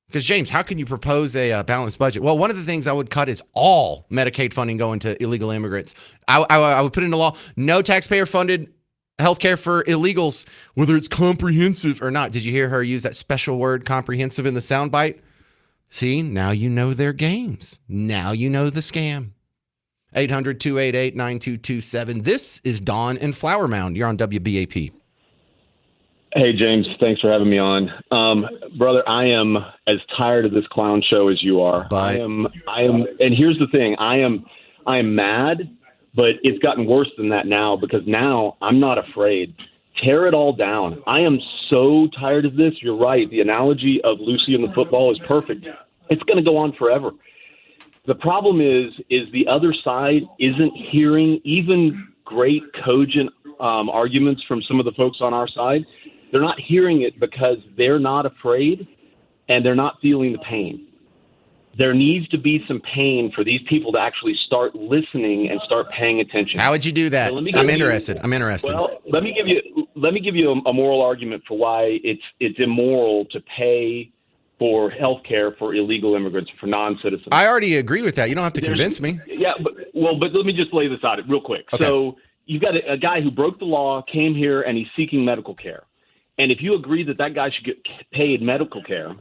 Because, James, how can you propose a balanced budget? Well, one of the things I would cut is all Medicaid funding going to illegal immigrants. I would put into law no taxpayer-funded healthcare for illegals, whether it's comprehensive or not. Did you hear her use that special word, comprehensive, in the soundbite? See, now you know their games. Now you know the scam. 800-288-9227. This is Dawn in Flower Mound. You're on WBAP. Hey, James. Thanks for having me on. Brother, I am as tired of this clown show as you are. But I am, and here's the thing. I am mad, but it's gotten worse than that now, because now I'm not afraid. Tear it all down. I am so tired of this. You're right. The analogy of Lucy and the football is perfect. It's going to go on forever. The problem is the other side isn't hearing even great cogent arguments from some of the folks on our side. They're not hearing it because they're not afraid and they're not feeling the pain. There needs to be some pain for these people to actually start listening and start paying attention. How would you do that? So I'm interested. Well, let me give you a moral argument for why it's immoral to pay for health care for illegal immigrants, for non-citizens. I already agree with that. You don't have to convince me. Yeah, but let me just lay this out real quick. Okay. So you've got a guy who broke the law, came here, and he's seeking medical care. And if you agree that guy should get paid medical care,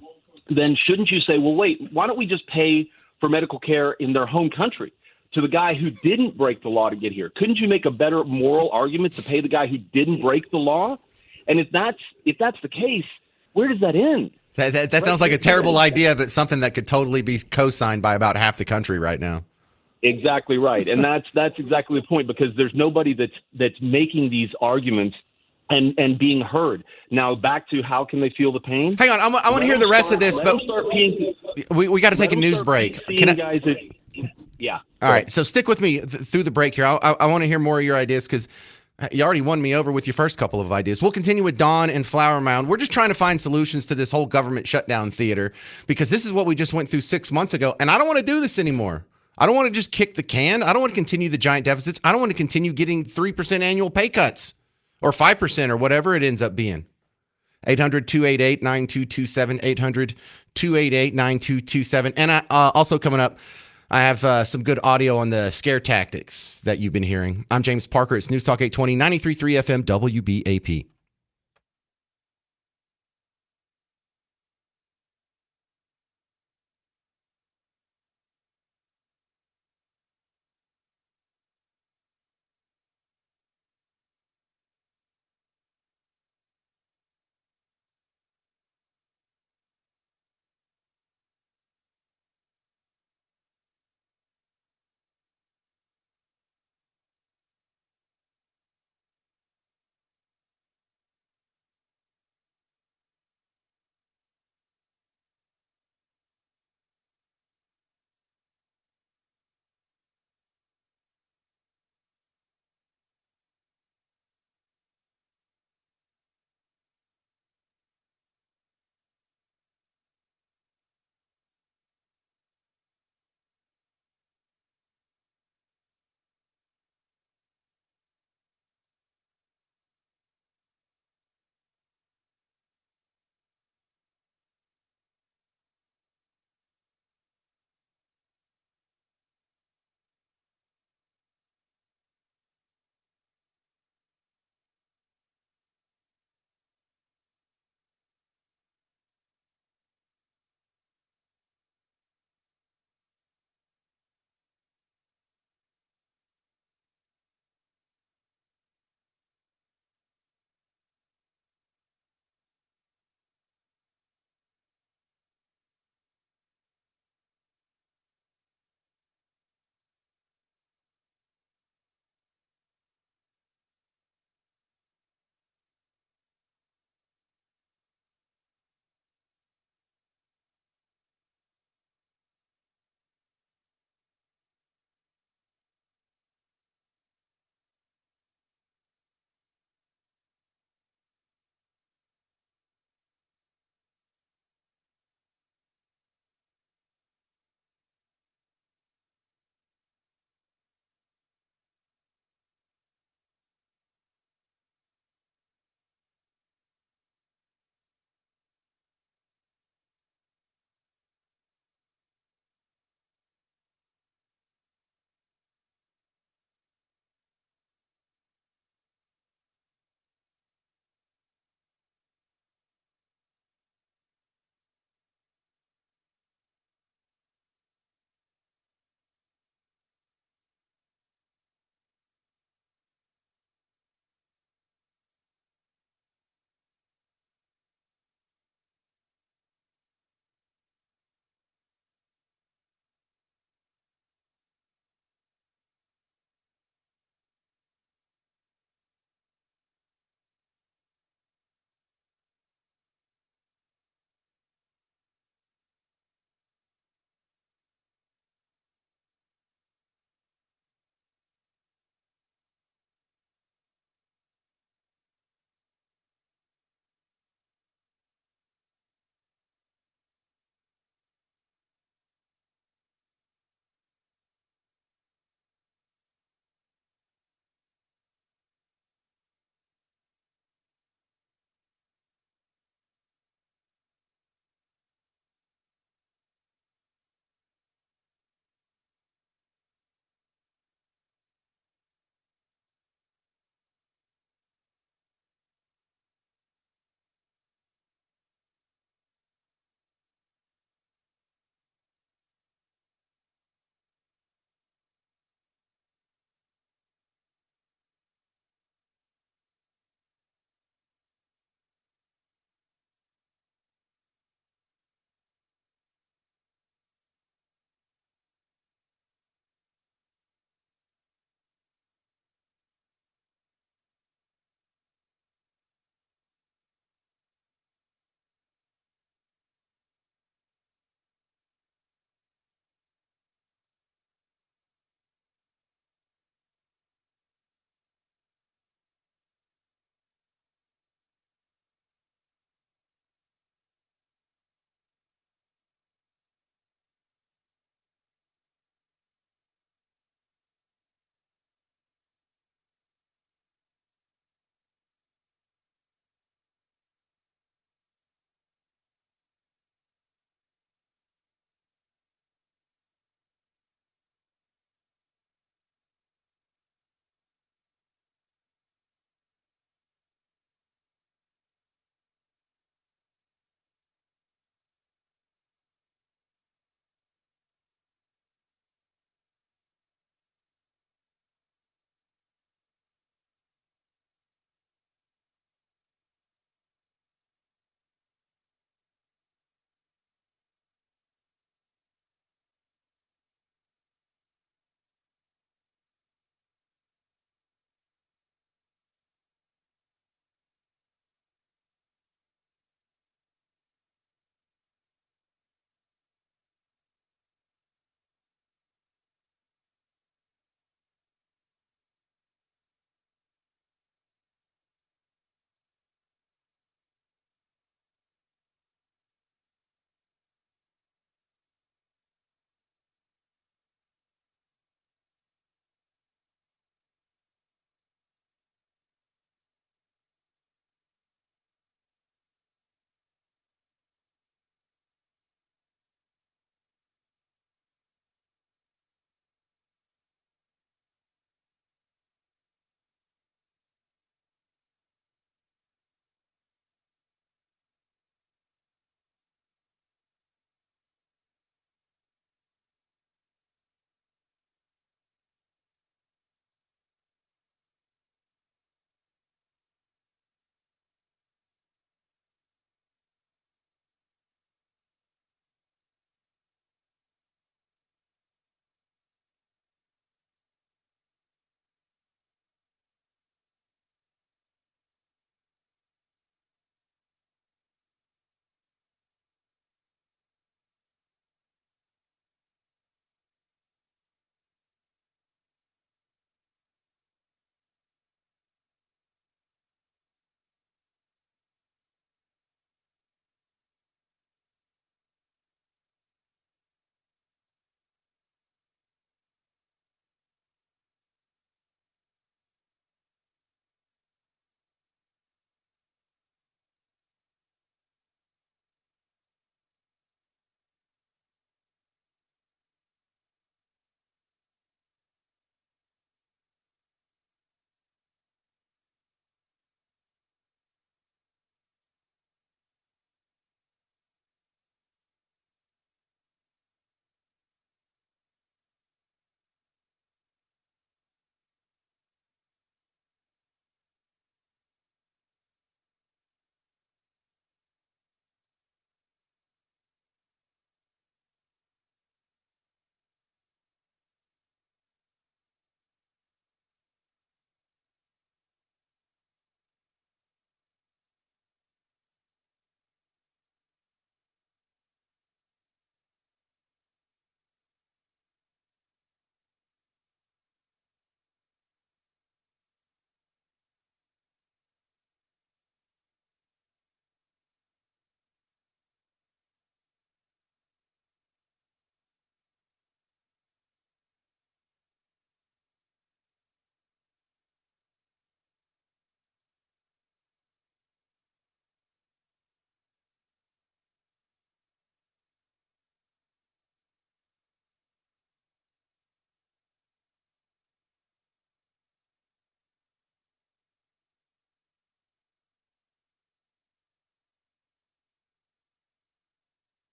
then shouldn't you say, well, wait, why don't we just pay for medical care in their home country to the guy who didn't break the law to get here? Couldn't you make a better moral argument to pay the guy who didn't break the law? And if that's the case, where does that end? That sounds like a terrible idea, but something that could totally be co-signed by about half the country right now. Exactly right. And that's exactly the point, because there's nobody that's making these arguments and being heard. Now, back to how can they feel the pain? Hang on, I want to hear the rest of this, but we got to take a news break. Yeah. All right, so stick with me through the break here. I want to hear more of your ideas, because You already won me over with your first couple of ideas. We'll continue with Dawn and Flower Mound. We're just trying to find solutions to this whole government shutdown theater because this is what we just went through 6 months ago, and I don't want to do this anymore. I don't want to just kick the can. I don't want to continue the giant deficits. I don't want to continue getting 3% annual pay cuts or 5% or whatever it ends up being. 800-288-9227, 800-288-9227. And also coming up, I have some good audio on the scare tactics that you've been hearing. I'm James Parker. It's News Talk 820, 93.3 FM, WBAP.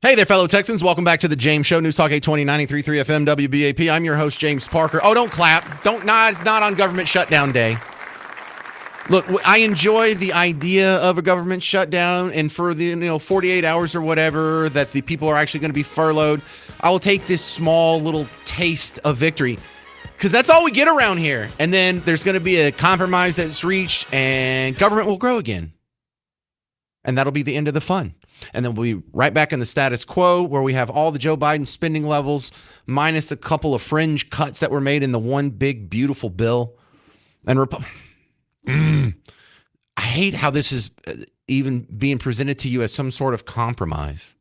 Hey there, fellow Texans. Welcome back to the James Show. News Talk 820, 93.3 FM, WBAP. I'm your host, James Parker. Oh, don't clap. Not on government shutdown day. Look, I enjoy the idea of a government shutdown, and for the 48 hours or whatever that the people are actually going to be furloughed, I will take this small little taste of victory, because that's all we get around here. And then there's going to be a compromise that's reached, and government will grow again. And that'll be the end of the fun. And then we'll be right back in the status quo where we have all the Joe Biden spending levels minus a couple of fringe cuts that were made in the one big, beautiful bill. And I hate how this is even being presented to you as some sort of compromise.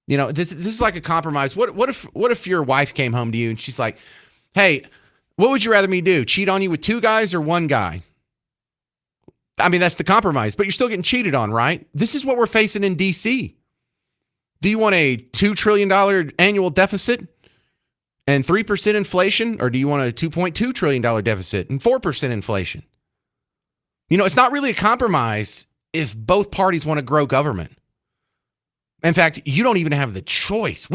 This is like a compromise. What if your wife came home to you and she's like, hey, what would you rather me do? Cheat on you with two guys or one guy? I mean, that's the compromise, but you're still getting cheated on, right? This is what we're facing in D.C. Do you want a $2 trillion annual deficit and 3% inflation, or do you want a $2.2 trillion deficit and 4% inflation? It's not really a compromise if both parties want to grow government. In fact, you don't even have the choice.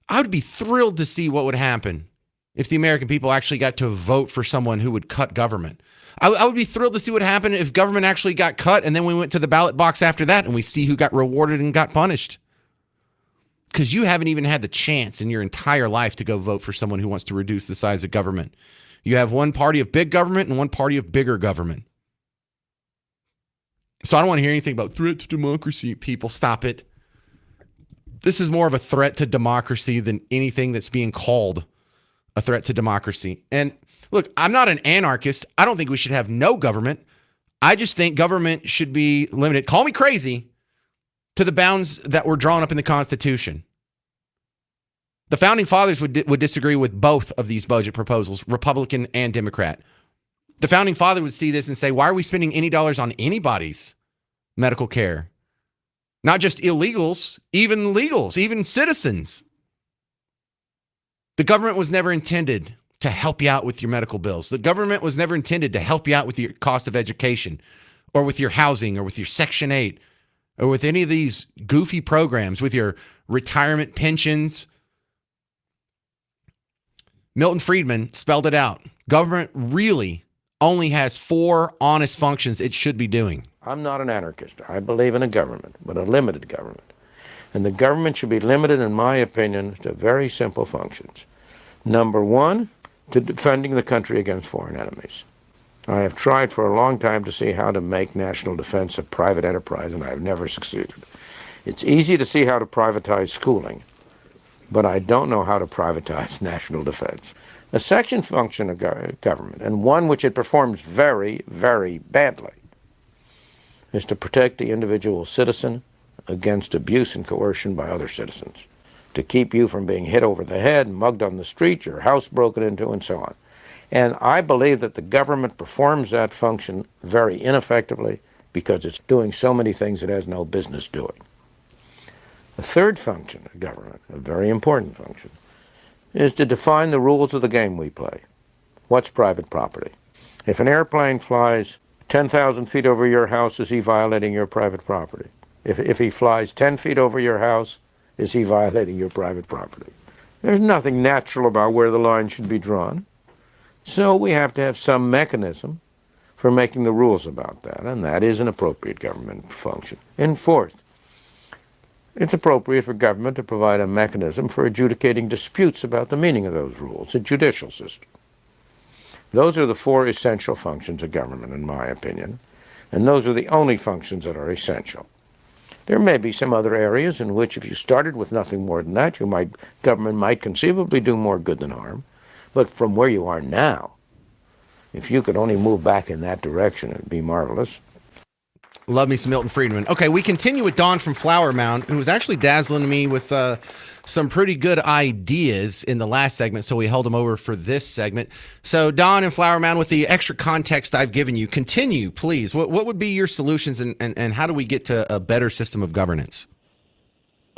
I would be thrilled to see what would happen if the American people actually got to vote for someone who would cut government. I would be thrilled to see what happened if government actually got cut and then we went to the ballot box after that and we see who got rewarded and got punished. Because you haven't even had the chance in your entire life to go vote for someone who wants to reduce the size of government. You have one party of big government and one party of bigger government. So I don't want to hear anything about threat to democracy. People, stop it. This is more of a threat to democracy than anything that's being called a threat to democracy. And look, I'm not an anarchist. I don't think we should have no government. I just think government should be limited. Call me crazy, to the bounds that were drawn up in the Constitution. The founding fathers would disagree with both of these budget proposals, Republican and Democrat. The founding father would see this and say, why are we spending any dollars on anybody's medical care? Not just illegals, even legals, even citizens. The government was never intended to help you out with your medical bills. The government was never intended to help you out with your cost of education or with your housing or with your Section 8 or with any of these goofy programs, with your retirement pensions. Milton Friedman spelled it out. Government really only has 4 honest functions it should be doing. I'm not an anarchist. I believe in a government, but a limited government. And the government should be limited, in my opinion, to very simple functions. Number 1, to defending the country against foreign enemies. I have tried for a long time to see how to make national defense a private enterprise, and I have never succeeded. It's easy to see how to privatize schooling, but I don't know how to privatize national defense. A second function of government, and one which it performs very, very badly, is to protect the individual citizen against abuse and coercion by other citizens, to keep you from being hit over the head, mugged on the street, your house broken into, and so on. And I believe that the government performs that function very ineffectively because it's doing so many things it has no business doing. The third function of government, a very important function, is to define the rules of the game we play. What's private property? If an airplane flies 10,000 feet over your house, is he violating your private property? If he flies 10 feet over your house, is he violating your private property? There's nothing natural about where the line should be drawn. So we have to have some mechanism for making the rules about that, and that is an appropriate government function. And fourth, it's appropriate for government to provide a mechanism for adjudicating disputes about the meaning of those rules, a judicial system. Those are the 4 essential functions of government, in my opinion, and those are the only functions that are essential. There may be some other areas in which if you started with nothing more than that, government might conceivably do more good than harm. But from where you are now, if you could only move back in that direction, it'd be marvelous. Love me some Milton Friedman. Okay, we continue with Don from Flower Mound, who was actually dazzling me with some pretty good ideas in the last segment, so we held him over for this segment. So Don and Flower Mound, with the extra context I've given you, continue, please. What would be your solutions, and how do we get to a better system of governance?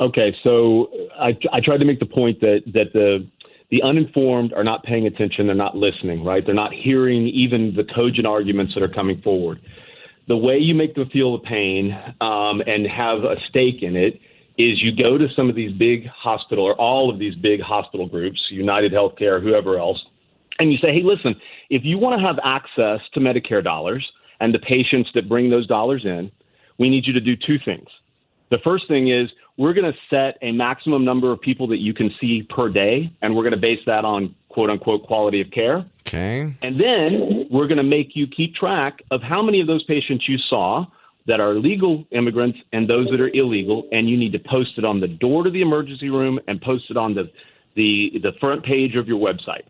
Okay, so I tried to make the point that the uninformed are not paying attention. They're not listening, right? They're not hearing even the cogent arguments that are coming forward. The way you make them feel the pain and have a stake in it is you go to some of these big hospital or all of these big hospital groups, United Healthcare, whoever else, and you say, hey, listen, if you want to have access to Medicare dollars and the patients that bring those dollars in, we need you to do two things. The first thing is we're going to set a maximum number of people that you can see per day, and we're going to base that on quote unquote quality of care. Okay. And then we're going to make you keep track of how many of those patients you saw that are legal immigrants and those that are illegal, and you need to post it on the door to the emergency room and post it on the front page of your website.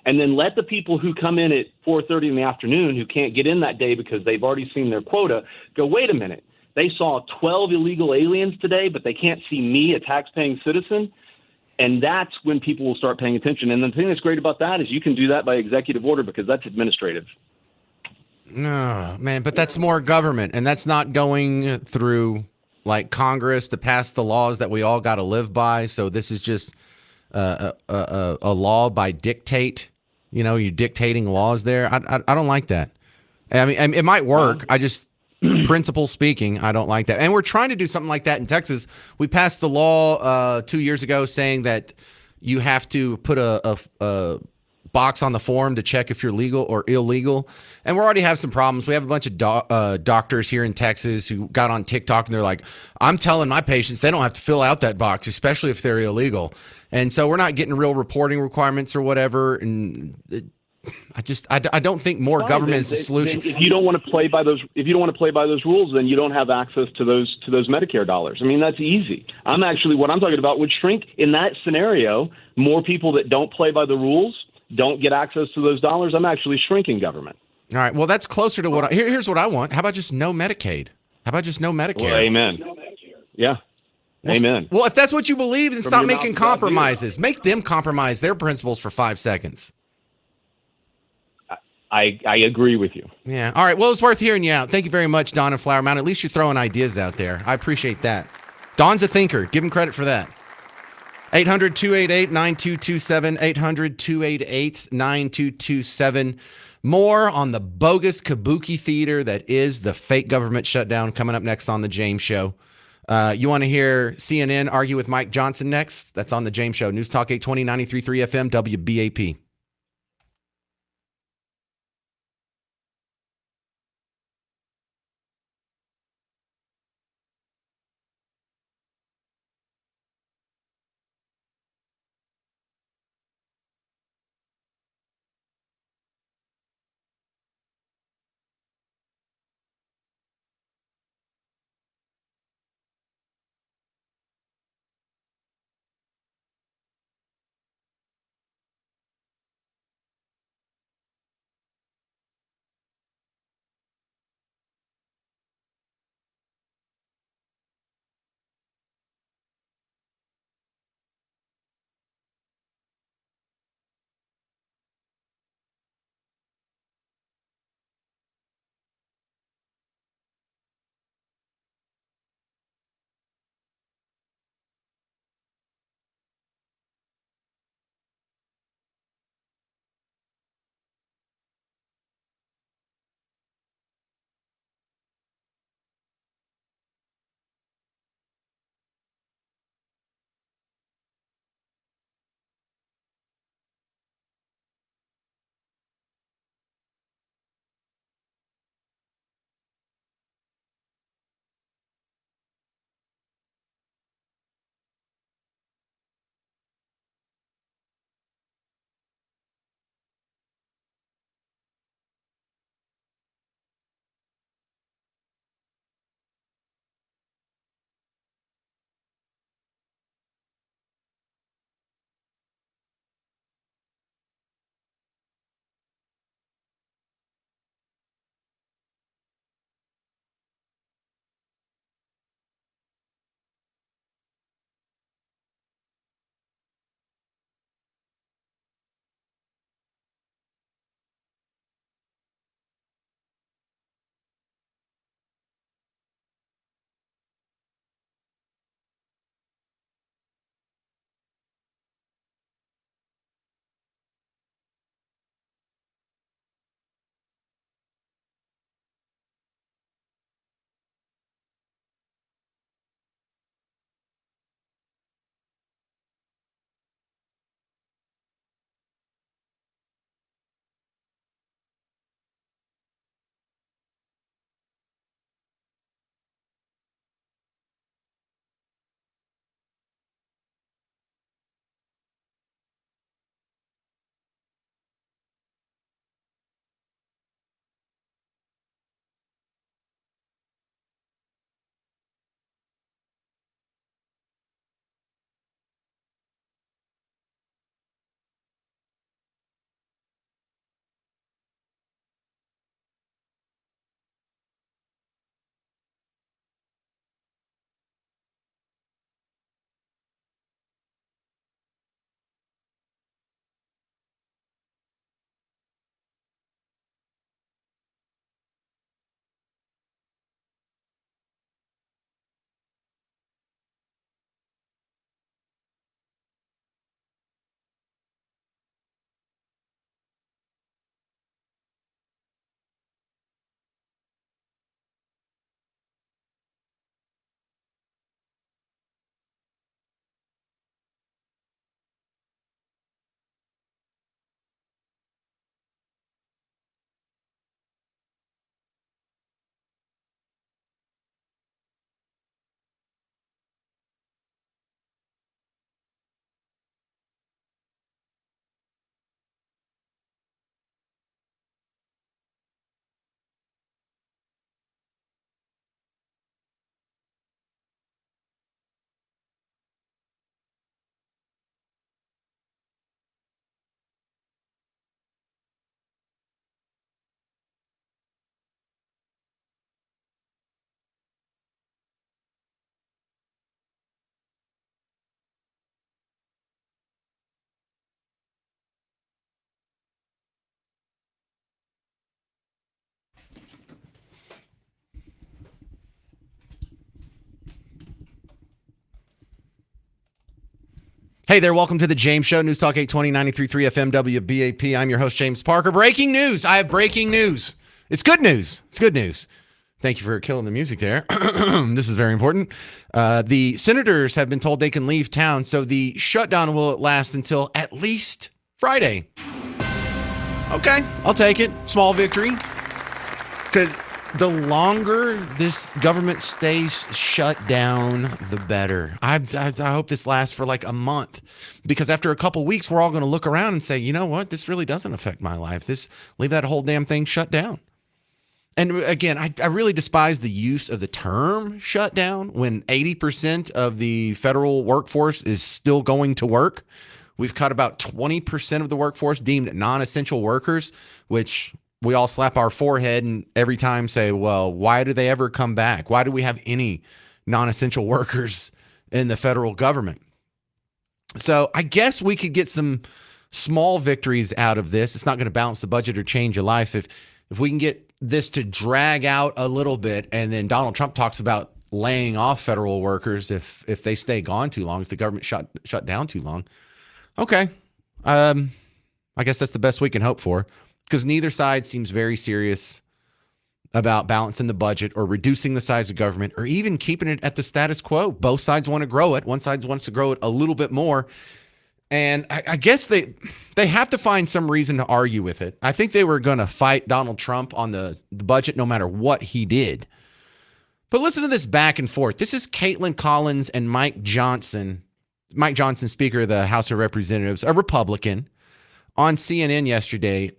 And then let the people who come in at 4:30 in the afternoon who can't get in that day because they've already seen their quota go, wait a minute, they saw 12 illegal aliens today, but they can't see me, a tax-paying citizen. And that's when people will start paying attention. And the thing that's great about that is you can do that by executive order because that's administrative. No, man, but that's more government, and that's not going through like Congress to pass the laws that we all got to live by. So this is just a law by dictate. You know, you're dictating laws there. I don't like that. I mean, it might work. I just, principle speaking, I don't like that. And we're trying to do something like that in Texas. We passed the law 2 years ago saying that you have to put a box on the form to check if you're legal or illegal. And we already have some problems. We have a bunch of doctors here in Texas who got on TikTok and they're like, I'm telling my patients they don't have to fill out that box, especially if they're illegal. And so we're not getting real reporting requirements or whatever. And I don't think more government is the solution. If you don't want to play by those rules, then you don't have access to those Medicare dollars. I mean, that's easy. What I'm talking about would shrink in that scenario. More people that don't play by the rules don't get access to those dollars. I'm actually shrinking government. All right. Well, that's closer to what here's what I want. How about just no Medicaid? How about just no Medicare? Well, amen. Yeah. Amen. Well, if that's what you believe, then From stop your making mouth to God's compromises. Make them compromise their principles for 5 seconds. I agree with you. Yeah. All right. Well, it's worth hearing you out. Thank you very much, Don and Flower Mountain. At least you're throwing ideas out there. I appreciate that. Don's a thinker. Give him credit for that. 800-288-9227. 800-288-9227. More on the bogus kabuki theater that is the fake government shutdown coming up next on The James Show. You want to hear CNN argue with Mike Johnson next? That's on The James Show. News Talk 820, 93.3 FM, WBAP. Hey there, welcome to the James Show, News Talk 820, 93.3 FM WBAP. I'm your host, James Parker. Breaking news. I have breaking news. It's good news. It's good news. Thank you for killing the music there. This is very important. The senators have been told they can leave town, so the shutdown will last until at least Friday. Okay, I'll take it. Small victory. Because the longer this government stays shut down, the better. I hope this lasts for like a month, because after a couple weeks, we're all going to look around and say, you know what? This really doesn't affect my life. Leave that whole damn thing shut down. And again, I really despise the use of the term shutdown when 80% of the federal workforce is still going to work. We've cut about 20% of the workforce deemed non-essential workers, which we all slap our forehead and every time say, well, why do they ever come back? Why do we have any non-essential workers in the federal government? So I guess we could get some small victories out of this. It's not going to balance the budget or change your life. If we can get this to drag out a little bit, and then Donald Trump talks about laying off federal workers if they stay gone too long, if the government shut down too long. Okay. I guess that's the best we can hope for, because neither side seems very serious about balancing the budget or reducing the size of government or even keeping it at the status quo. Both sides want to grow it. One side wants to grow it a little bit more. And I guess they have to find some reason to argue with it. I think they were going to fight Donald Trump on the budget no matter what he did. But listen to this back and forth. This is Caitlin Collins and Mike Johnson, Speaker of the House of Representatives, a Republican, on CNN yesterday.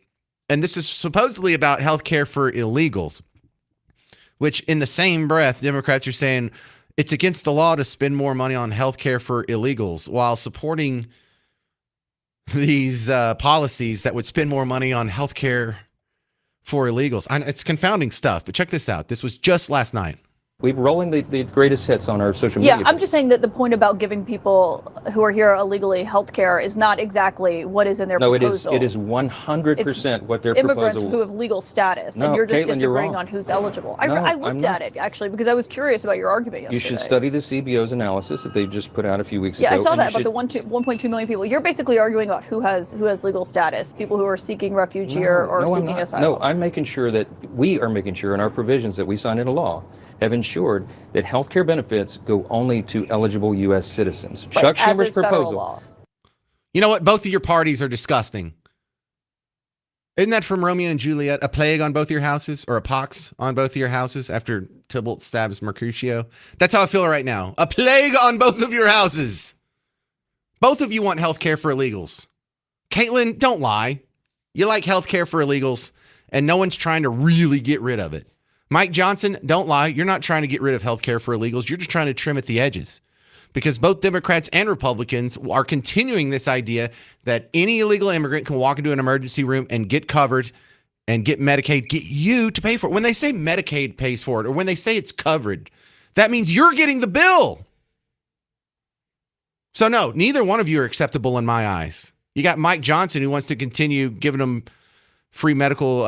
And this is supposedly about health care for illegals, which in the same breath, Democrats are saying it's against the law to spend more money on health care for illegals while supporting these policies that would spend more money on health care for illegals. It's confounding stuff, but check this out. This was just last night. We're rolling the greatest hits on our social media. Yeah, I'm just saying that the point about giving people who are here illegally health care is not exactly what is in their proposal. It is 100% what their immigrants proposal. who have legal status, No, and you're just Caitlin, disagreeing you're on who's eligible. No, I I'm looked not. at it, actually, because I was curious about your argument yesterday. You should study the CBO's analysis that they just put out a few weeks Yeah, ago. I saw and that you about should- the 1.2 million people. You're basically arguing about who has legal status, people who are seeking refuge here or I'm seeking not. asylum. No, I'm making sure that we are making sure in our provisions that we sign into law have ensured that health care benefits go only to eligible U.S. citizens. Right, Chuck as Schumer's is federal proposal. law. You know what? Both of your parties are disgusting. Isn't that from Romeo and Juliet? A plague on both your houses, or a pox on both of your houses after Tybalt stabs Mercutio? That's how I feel right now. A plague on both of your houses. Both of you want health care for illegals. Caitlin, don't lie. You like health care for illegals, and no one's trying to really get rid of it. Mike Johnson, don't lie. You're not trying to get rid of health care for illegals. You're just trying to trim at the edges, because both Democrats and Republicans are continuing this idea that any illegal immigrant can walk into an emergency room and get covered and get Medicaid, get you to pay for it. When they say Medicaid pays for it, or when they say it's covered, that means you're getting the bill. So no, neither one of you are acceptable in my eyes. You got Mike Johnson, who wants to continue giving them free medical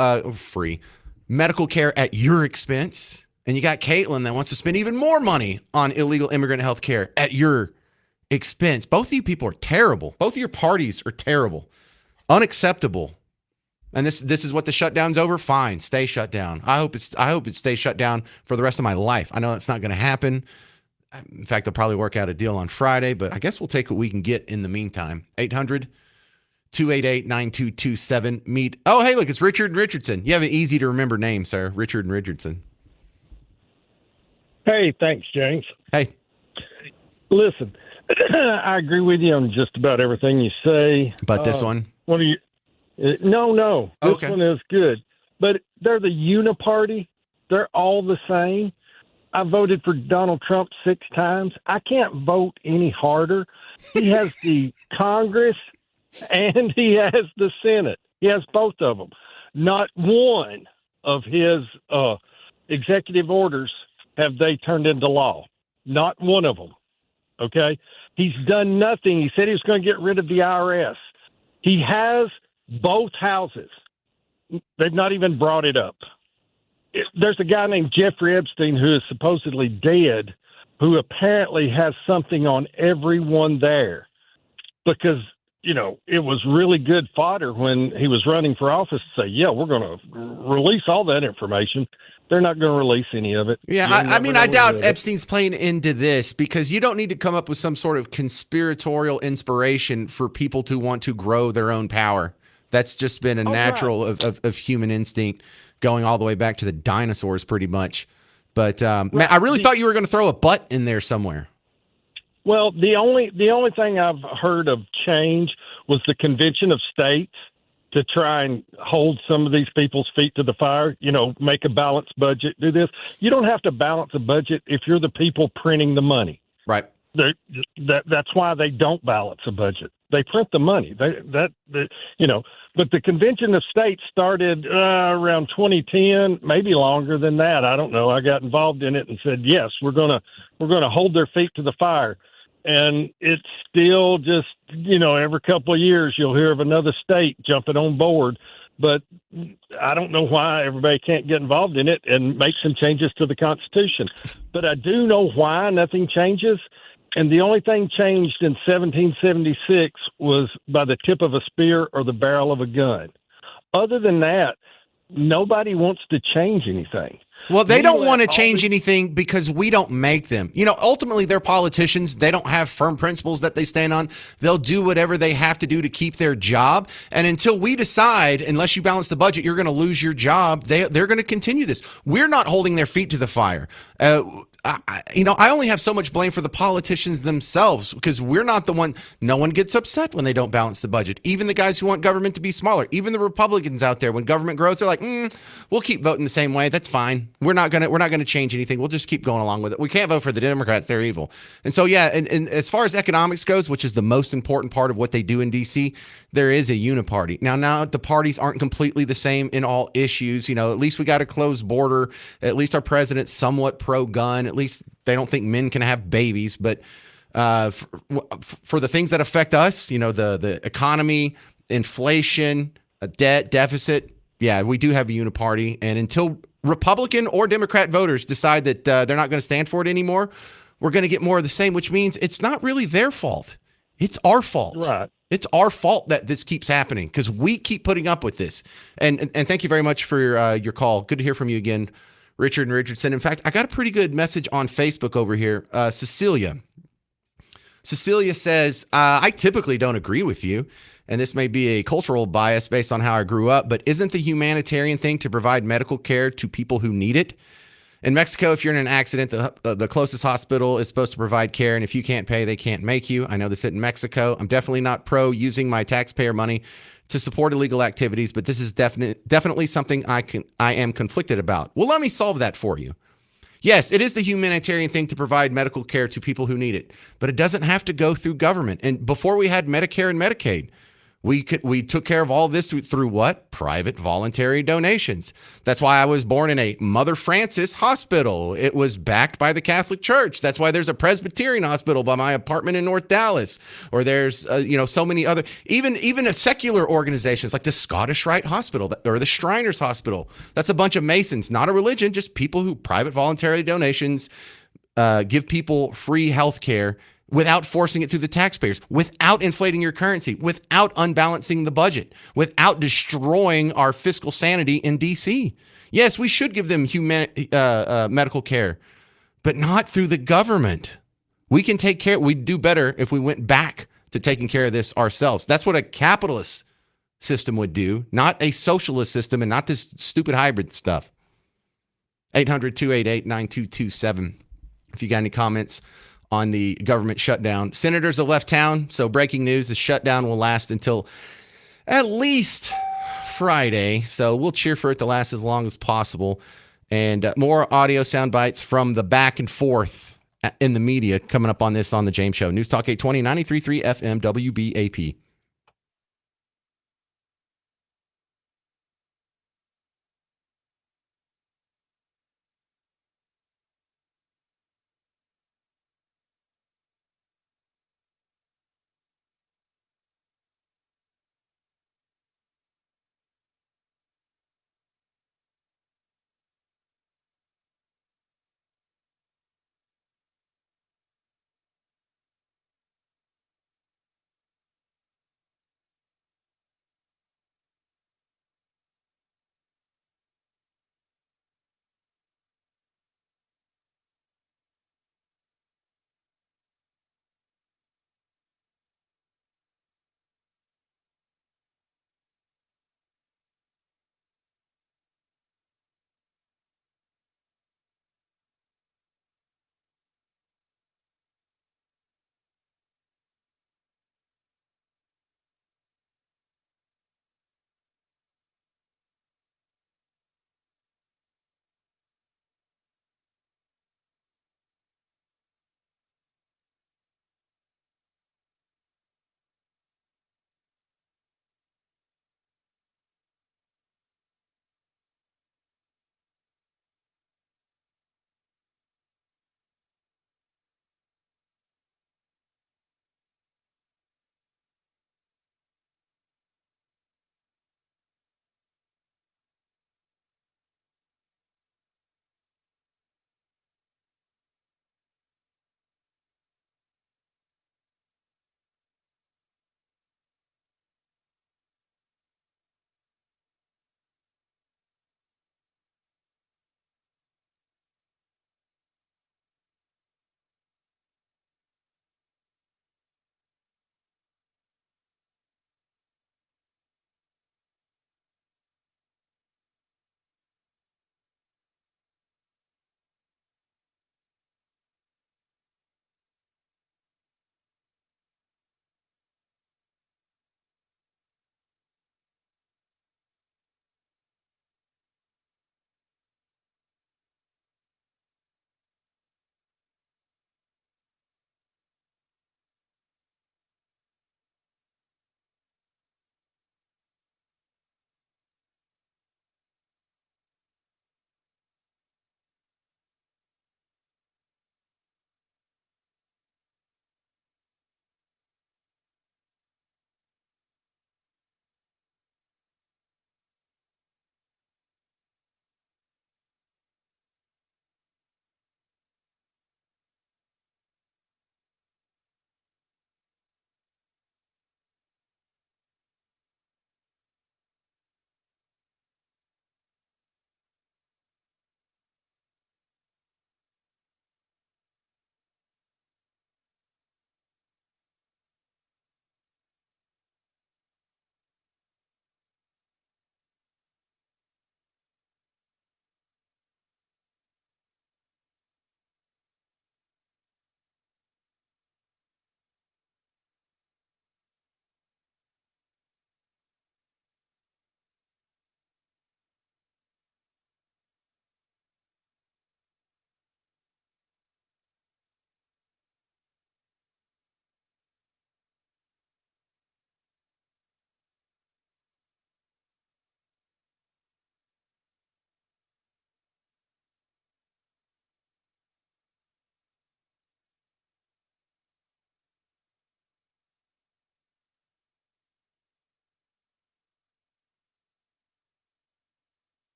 care at your expense. And you got Caitlin that wants to spend even more money on illegal immigrant health care at your expense. Both of you people are terrible. Both of your parties are terrible. Unacceptable. And this is what the shutdown's over. Fine, stay shut down. I hope it stays shut down for the rest of my life. I know that's not going to happen. In fact, they'll probably work out a deal on Friday, but I guess we'll take what we can get in the meantime. 800-288-9227. Meet. Oh, hey, look, it's Richard Richardson. You have an easy to remember name, sir. Richard and Richardson. Hey, thanks, James. Hey. Listen, I agree with you on just about everything you say. But this one? What are you? No. This Okay. one is good. But they're the uniparty. They're all the same. I voted for Donald Trump 6 times. I can't vote any harder. He has the Congress and he has the Senate. He has both of them. Not one of his executive orders have they turned into law. Not one of them. Okay? He's done nothing. He said he was going to get rid of the IRS. He has both houses. They've not even brought it up. There's a guy named Jeffrey Epstein who is supposedly dead, who apparently has something on everyone there. because, it was really good fodder when he was running for office to say, yeah, we're going to release all that information. They're not going to release any of it. Yeah, I mean, I doubt Epstein's playing into this because you don't need to come up with some sort of conspiratorial inspiration for people to want to grow their own power. That's just been a natural of human instinct going all the way back to the dinosaurs pretty much. But man, I really thought you were going to throw a butt in there somewhere. Well, the only thing I've heard of change was the Convention of States to try and hold some of these people's feet to the fire, make a balanced budget, do this. You don't have to balance a budget if you're the people printing the money. Right. That's why they don't balance a budget. They print the money. But the Convention of States started around 2010, maybe longer than that. I don't know. I got involved in it and said, yes, we're gonna hold their feet to the fire. And it's still just, every couple of years you'll hear of another state jumping on board. But I don't know why everybody can't get involved in it and make some changes to the Constitution. But I do know why nothing changes. And the only thing changed in 1776 was by the tip of a spear or the barrel of a gun. Other than that, nobody wants to change anything. Well, they don't want to change anything because we don't make them. Ultimately, they're politicians. They don't have firm principles that they stand on. They'll do whatever they have to do to keep their job. And until we decide, unless you balance the budget, you're going to lose your job, they're going to continue this. We're not holding their feet to the fire. I only have so much blame for the politicians themselves because we're not the one. No one gets upset when they don't balance the budget. Even the guys who want government to be smaller, even the Republicans out there, when government grows, they're like, we'll keep voting the same way. That's fine. We're not gonna change anything. We'll just keep going along with it. We can't vote for the Democrats. They're evil. And so, yeah, and as far as economics goes, which is the most important part of what they do in D.C., there is a uniparty. Now the parties aren't completely the same in all issues. At least we got a closed border. At least our president's somewhat pro-gun. At least they don't think men can have babies. But for the things that affect us, the economy, inflation, a debt deficit, yeah, we do have a uniparty. And until Republican or Democrat voters decide that they're not going to stand for it anymore, we're going to get more of the same, which means it's not really their fault. It's our fault. Right. It's our fault that this keeps happening because we keep putting up with this. And thank you very much for your call. Good to hear from you again, Richard and Richardson. In fact, I got a pretty good message on Facebook over here. Cecilia says, I typically don't agree with you, and this may be a cultural bias based on how I grew up, but isn't the humanitarian thing to provide medical care to people who need it? In Mexico, if you're in an accident, the closest hospital is supposed to provide care, and if you can't pay, they can't make you. I know this in Mexico. I'm definitely not pro using my taxpayer money to support illegal activities, but this is definitely something I am conflicted about. Well, let me solve that for you. Yes, it is the humanitarian thing to provide medical care to people who need it, but it doesn't have to go through government. And before we had Medicare and Medicaid, we took care of all this through what? Private voluntary donations. That's why I was born in a Mother Francis hospital. It was backed by the Catholic Church. That's why there's a Presbyterian hospital by my apartment in North Dallas. Or there's so many other, even a secular organizations like the Scottish Rite Hospital or the Shriners Hospital. That's a bunch of Masons, not a religion, just people who private voluntary donations give people free health care without forcing it through the taxpayers, without inflating your currency, without unbalancing the budget, without destroying our fiscal sanity in D.C. Yes, we should give them medical care, but not through the government. We can take care. We'd do better if we went back to taking care of this ourselves. That's what a capitalist system would do, not a socialist system and not this stupid hybrid stuff. 800-288-9227. If you got any comments on the government shutdown. Senators have left town, so breaking news, the shutdown will last until at least Friday, so we'll cheer for it to last as long as possible. And more audio sound bites from the back and forth in the media coming up on this on The James Show. News Talk 820, 93.3 FM, WBAP.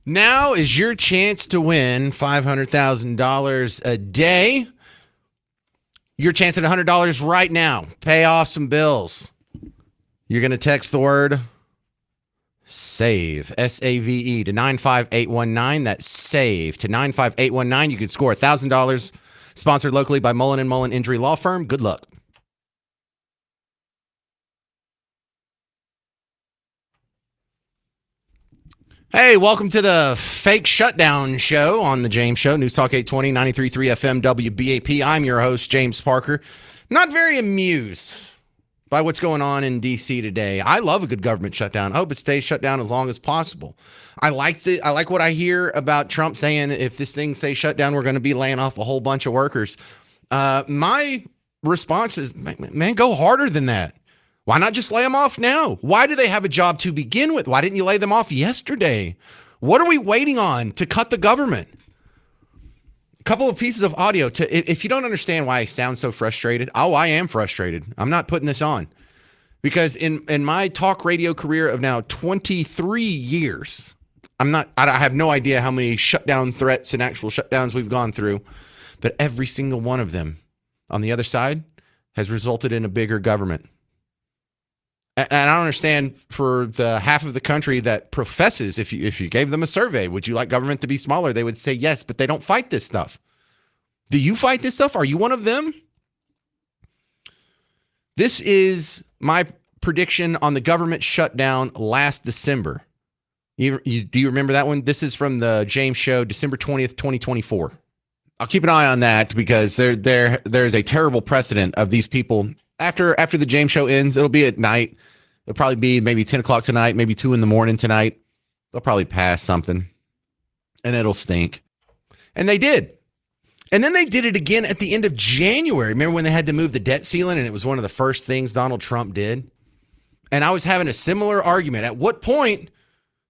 Now is your chance to win $500,000 a day. Your chance at $100 right now. Pay off some bills. You're going to text the word SAVE, SAVE, to 95819. That's SAVE to 95819. You could score $1,000. Sponsored locally by Mullen & Mullen Injury Law Firm. Good luck. Hey, welcome to the fake shutdown show on the James Show. News Talk 820, 93.3 FM, WBAP. I'm your host, James Parker. Not very amused by what's going on in D.C. today. I love a good government shutdown. I hope it stays shut down as long as possible. I like what I hear about Trump saying if this thing stays shut down, we're going to be laying off a whole bunch of workers. My response is, man, go harder than that. Why not just lay them off now? Why do they have a job to begin with? Why didn't you lay them off yesterday? What are we waiting on to cut the government? A couple of pieces of audio. If you don't understand why I sound so frustrated, I am frustrated. I'm not putting this on. Because in my talk radio career of now 23 years, I have no idea how many shutdown threats and actual shutdowns we've gone through, but every single one of them on the other side has resulted in a bigger government. And I don't understand, for the half of the country that professes, if you gave them a survey, would you like government to be smaller? They would say yes, but they don't fight this stuff. Do you fight this stuff? Are you one of them? This is my prediction on the government shutdown last December. Do you remember that one? This is from the James Show, December 20th, 2024. I'll keep an eye on that because there's a terrible precedent of these people. After the James Show ends, it'll be at night. It'll probably be maybe 10 o'clock tonight, maybe 2 in the morning tonight. They'll probably pass something, and it'll stink. And they did. And then they did it again at the end of January. Remember when they had to move the debt ceiling, and it was one of the first things Donald Trump did? And I was having a similar argument. At what point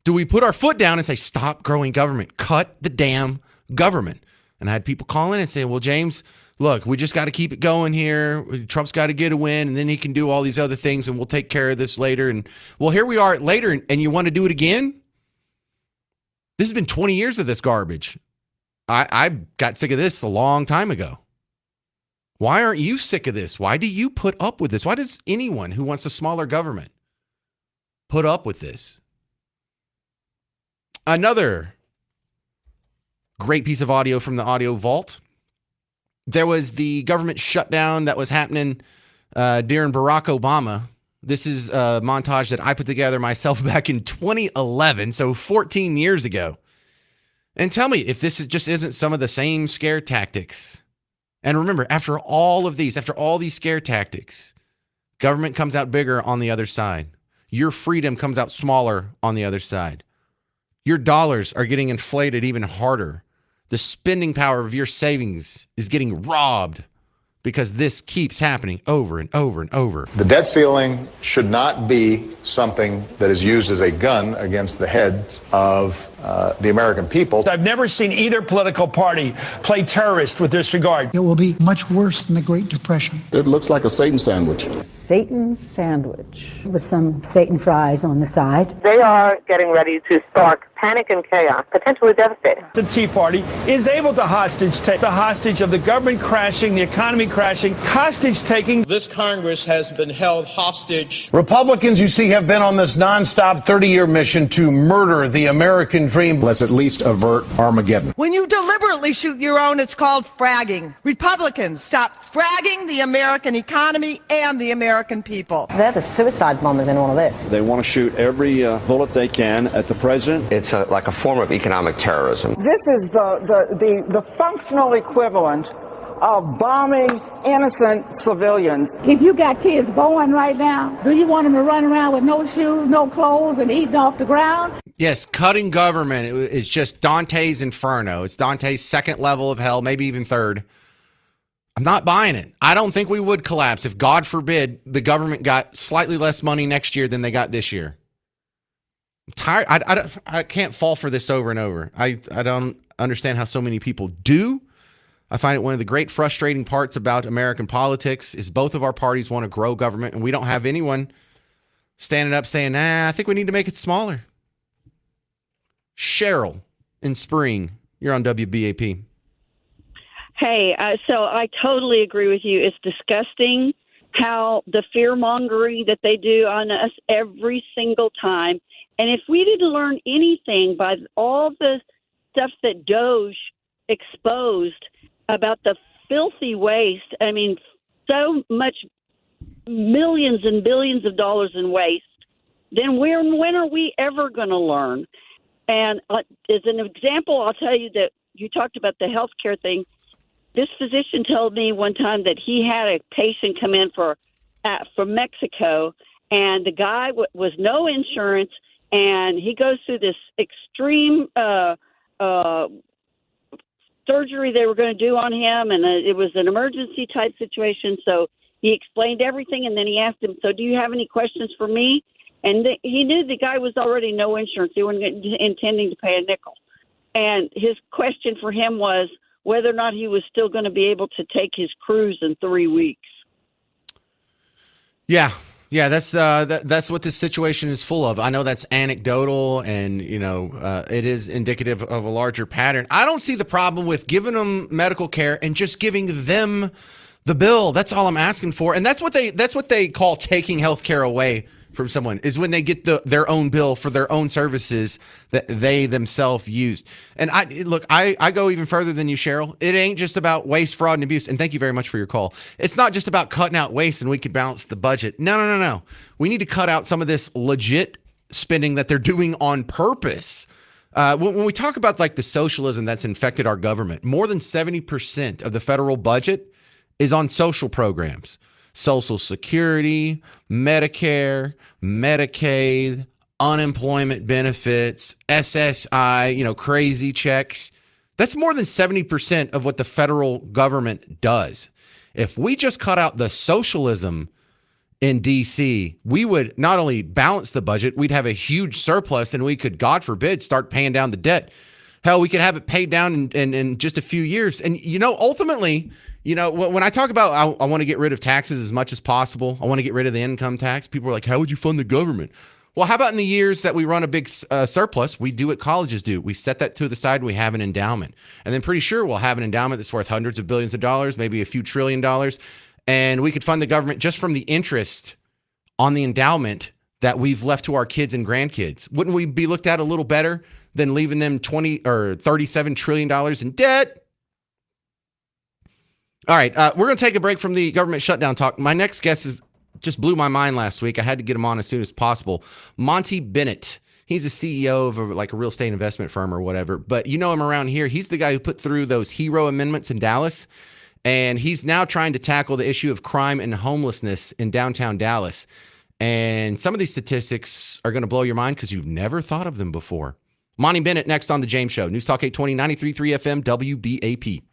do we put our foot down and say, stop growing government? Cut the damn government. And I had people call in and say, well, James, look, we just got to keep it going here. Trump's got to get a win, and then he can do all these other things, and we'll take care of this later. And, well, here we are later, and you want to do it again? This has been 20 years of this garbage. I got sick of this a long time ago. Why aren't you sick of this? Why do you put up with this? Why does anyone who wants a smaller government put up with this? Another great piece of audio from the audio vault. There was the government shutdown that was happening during Barack Obama. This is a montage that I put together myself back in 2011, so 14 years ago. And tell me if this just isn't some of the same scare tactics. And remember, after all these scare tactics, government comes out bigger on the other side. Your freedom comes out smaller on the other side. Your dollars are getting inflated even harder. The spending power of your savings is getting robbed because this keeps happening over and over and over. The debt ceiling should not be something that is used as a gun against the heads of the American people. I've never seen either political party play terrorist with this regard. It will be much worse than the Great Depression. It looks like a Satan sandwich. Satan sandwich with some Satan fries on the side. They are getting ready to spark panic and chaos, potentially devastating. The Tea Party is able to take the hostage of the government crashing, the economy crashing, hostage taking. This Congress has been held hostage. Republicans, you see, have been on this nonstop 30-year mission to murder the American dream. Let's at least avert Armageddon. When you deliberately shoot your own, it's called fragging. Republicans, stop fragging the American economy and the American people. They're the suicide bombers in all of this. They want to shoot every bullet they can at the president. It's like a form of economic terrorism. This is the functional equivalent of bombing innocent civilians. If you got kids born right now, do you want them to run around with no shoes, no clothes, and eating off the ground? Yes, cutting government is just Dante's Inferno. It's Dante's second level of hell, maybe even third. I'm not buying it. I don't think we would collapse if, God forbid, the government got slightly less money next year than they got this year. I'm tired. I can't fall for this over and over. I don't understand how so many people do. I find it one of the great frustrating parts about American politics is both of our parties want to grow government, and we don't have anyone standing up saying, I think we need to make it smaller. Cheryl in Spring, you're on WBAP. Hey, so I totally agree with you. It's disgusting how the fear mongering that they do on us every single time. And if we didn't learn anything by all the stuff that Doge exposed about the filthy waste, I mean, so much millions and billions of dollars in waste, then when are we ever going to learn? And as an example, I'll tell you that you talked about the healthcare thing. This physician told me one time that he had a patient come in from Mexico, and the guy was no insurance, and he goes through this extreme surgery they were going to do on him, and it was an emergency type situation. So he explained everything, and then he asked him, "So do you have any questions for me?" And he knew the guy was already no insurance. He wasn't intending to pay a nickel. And his question for him was whether or not he was still going to be able to take his cruise in 3 weeks. Yeah, that's what this situation is full of. I know that's anecdotal, and it is indicative of a larger pattern. I don't see the problem with giving them medical care and just giving them the bill. That's all I'm asking for, and that's what they call taking health care away from someone, is when they get their own bill for their own services that they themselves used. And I go even further than you, Cheryl. It ain't just about waste, fraud, and abuse. And thank you very much for your call. It's not just about cutting out waste and we could balance the budget. No. We need to cut out some of this legit spending that they're doing on purpose. When we talk about like the socialism that's infected our government, more than 70% of the federal budget is on social programs. Social Security, Medicare, Medicaid, unemployment benefits, SSI, crazy checks. That's more than 70% of what the federal government does. If we just cut out the socialism in DC, we would not only balance the budget, we'd have a huge surplus, and we could, God forbid, start paying down the debt. Hell, we could have it paid down in just a few years. And, ultimately, when I talk about I want to get rid of taxes as much as possible, I want to get rid of the income tax, people are like, how would you fund the government? Well, how about in the years that we run a big surplus, we do what colleges do. We set that to the side and we have an endowment. And then pretty sure we'll have an endowment that's worth hundreds of billions of dollars, maybe a few $1 trillion. And we could fund the government just from the interest on the endowment that we've left to our kids and grandkids. Wouldn't we be looked at a little better than leaving them $20 or $37 trillion in debt? All right, we're going to take a break from the government shutdown talk. My next guest just blew my mind last week. I had to get him on as soon as possible. Monty Bennett. He's a CEO of a real estate investment firm or whatever, but you know him around here. He's the guy who put through those HERO amendments in Dallas, and he's now trying to tackle the issue of crime and homelessness in downtown Dallas. And some of these statistics are going to blow your mind because you've never thought of them before. Monty Bennett next on The James Show. News Talk 820, 93.3 FM, WBAP.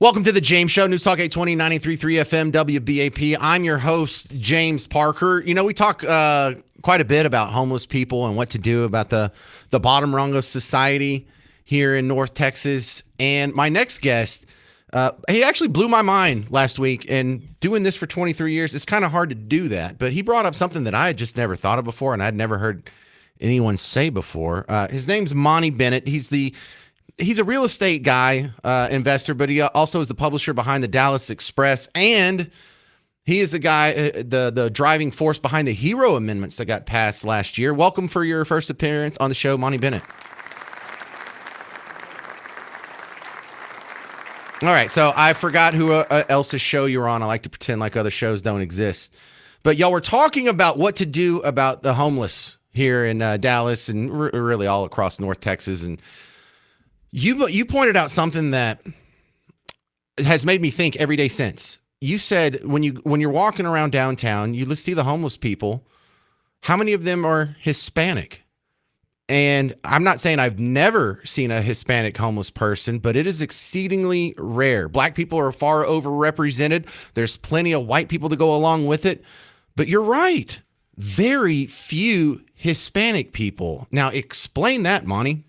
Welcome to the James Show, News Talk 820, 93.3 FM, WBAP. I'm your host, James Parker. You know, we talk quite a bit about homeless people and what to do about the bottom rung of society here in North Texas. And my next guest, he actually blew my mind last week. And doing this for 23 years, it's kind of hard to do that. But he brought up something that I had just never thought of before and I'd never heard anyone say before. His name's Monty Bennett. He's a real estate guy, investor, but he also is the publisher behind the Dallas Express, and he is the guy, the driving force behind the HERO amendments that got passed last year. Welcome for your first appearance on the show, Monty Bennett. All right, so I forgot who else's show you were on. I like to pretend like other shows don't exist. But y'all were talking about what to do about the homeless here in Dallas and really all across North Texas, and You pointed out something that has made me think every day since. You said when you're walking around downtown, you see the homeless people. How many of them are Hispanic? And I'm not saying I've never seen a Hispanic homeless person, but it is exceedingly rare. Black people are far overrepresented. There's plenty of white people to go along with it. But you're right. Very few Hispanic people. Now explain that, Monty.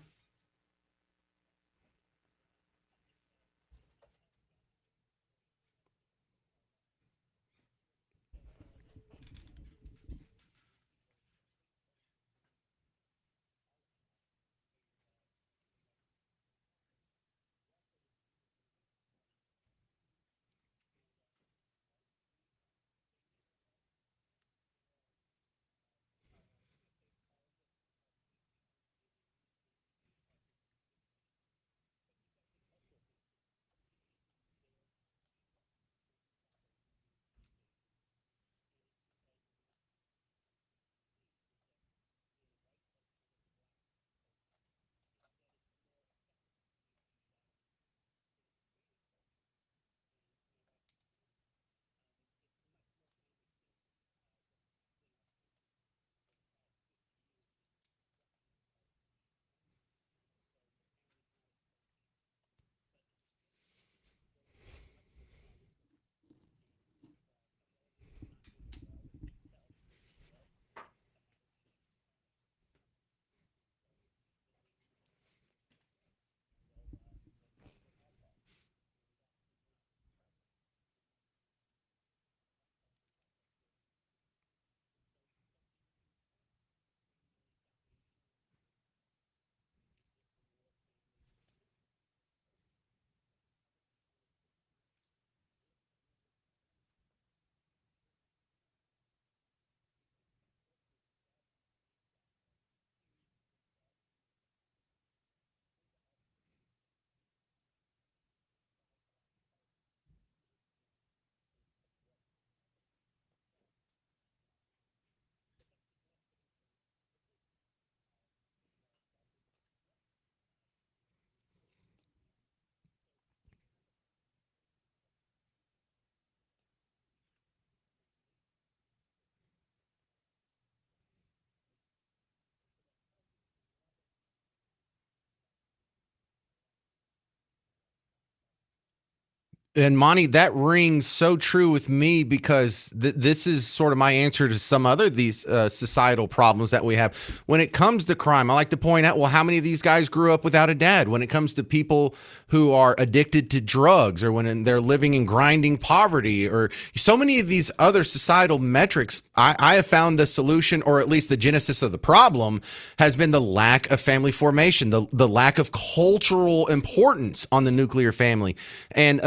And Monty, that rings so true with me because this is sort of my answer to some other these societal problems that we have. When it comes to crime, I like to point out, well, how many of these guys grew up without a dad? When it comes to people who are addicted to drugs or when they're living in grinding poverty or so many of these other societal metrics, I have found the solution, or at least the genesis of the problem, has been the lack of family formation, the lack of cultural importance on the nuclear family. And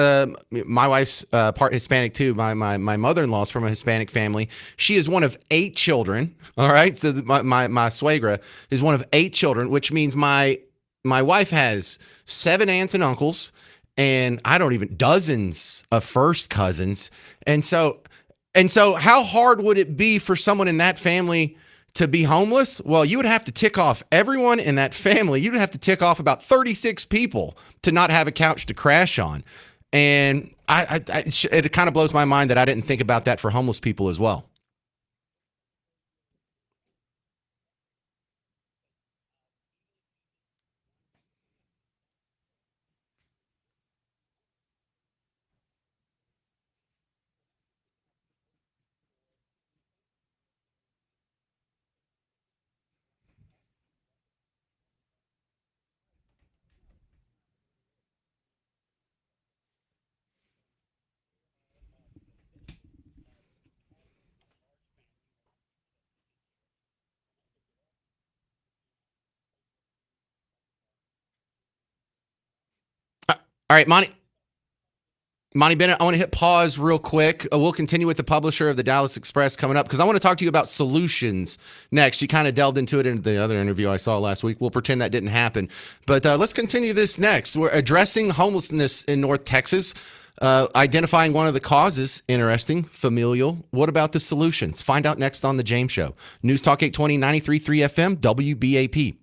my wife's part Hispanic too. My mother-in-law is from a Hispanic family. She is one of 8 children. All right. So my suegra is one of 8 children, which means my wife has 7 aunts and uncles, and dozens of first cousins. And so how hard would it be for someone in that family to be homeless? Well, you would have to tick off everyone in that family. You'd have to tick off about 36 people to not have a couch to crash on. And it kind of blows my mind that I didn't think about that for homeless people as well. All right, Monty Bennett, I want to hit pause real quick. We'll continue with the publisher of the Dallas Express coming up because I want to talk to you about solutions next. You kind of delved into it in the other interview I saw last week. We'll pretend that didn't happen. But let's continue this next. We're addressing homelessness in North Texas, identifying one of the causes. Interesting, familial. What about the solutions? Find out next on The James Show. News Talk 820, 93.3 FM, WBAP.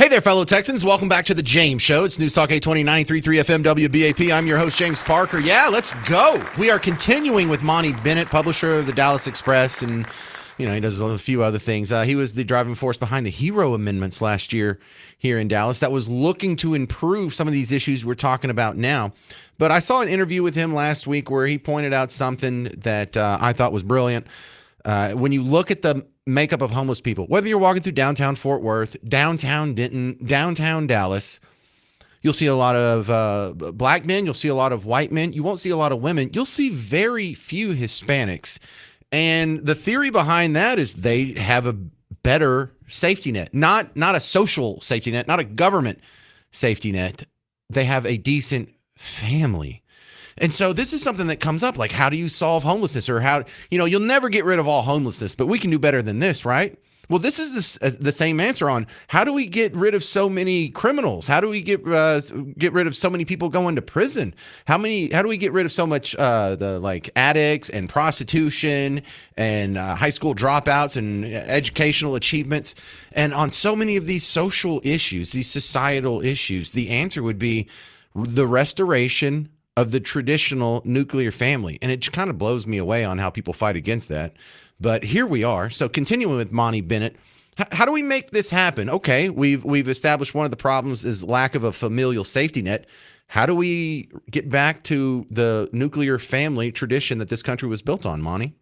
Hey there, fellow Texans. Welcome back to the James Show. It's News Talk 820 93.3 FM WBAP. I'm your host, James Parker. Yeah, let's go. We are continuing with Monty Bennett, publisher of the Dallas Express, and he does a few other things. He was the driving force behind the HERO amendments last year here in Dallas that was looking to improve some of these issues we're talking about now. But I saw an interview with him last week where he pointed out something that I thought was brilliant. When you look at the makeup of homeless people, whether you're walking through downtown Fort Worth, downtown Denton, downtown Dallas, you'll see a lot of black men. You'll see a lot of white men. You won't see a lot of women. You'll see very few Hispanics. And the theory behind that is they have a better safety net, not a social safety net, not a government safety net. They have a decent family. And so this is something that comes up, like, how do you solve homelessness? Or how, you'll never get rid of all homelessness, but we can do better than this, right? Well, this is the same answer on how do we get rid of so many criminals? How do we get rid of so many people going to prison? How do we get rid of so much the addicts and prostitution and high school dropouts and educational achievements? And on so many of these social issues, these societal issues, the answer would be the restoration of the traditional nuclear family. And it kind of blows me away on how people fight against that. But here we are. So continuing with Monty Bennett, how do we make this happen? Okay, we've established one of the problems is lack of a familial safety net. How do we get back to the nuclear family tradition that this country was built on, Monty?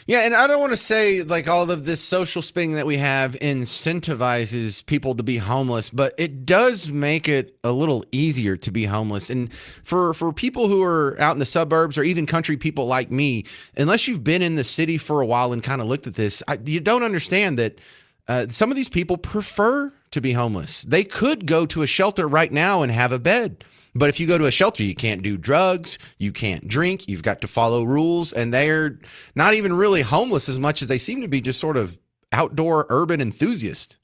Yeah, and I don't want to say like all of this social spending that we have incentivizes people to be homeless, but it does make it a little easier to be homeless. And for people who are out in the suburbs or even country people like me, unless you've been in the city for a while and kind of looked at this, you don't understand that some of these people prefer to be homeless. They could go to a shelter right now and have a bed. But if you go to a shelter, you can't do drugs, you can't drink, you've got to follow rules, and they're not even really homeless as much as they seem to be just sort of outdoor urban enthusiasts.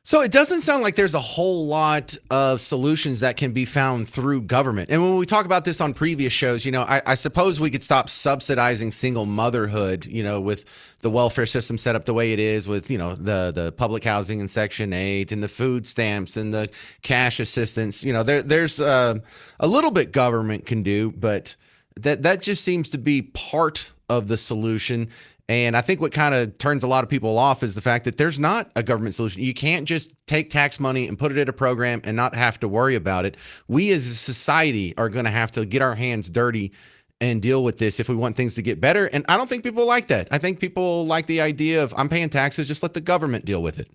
So it doesn't sound like there's a whole lot of solutions that can be found through government. And when we talk about this on previous shows, I suppose we could stop subsidizing single motherhood, with the welfare system set up the way it is with, the public housing in Section 8 and the food stamps and the cash assistance. There's a little bit government can do, but that just seems to be part of the solution. And I think what kind of turns a lot of people off is the fact that there's not a government solution. You can't just take tax money and put it in a program and not have to worry about it. We as a society are going to have to get our hands dirty and deal with this if we want things to get better. And I don't think people like that. I think people like the idea of I'm paying taxes, just let the government deal with it.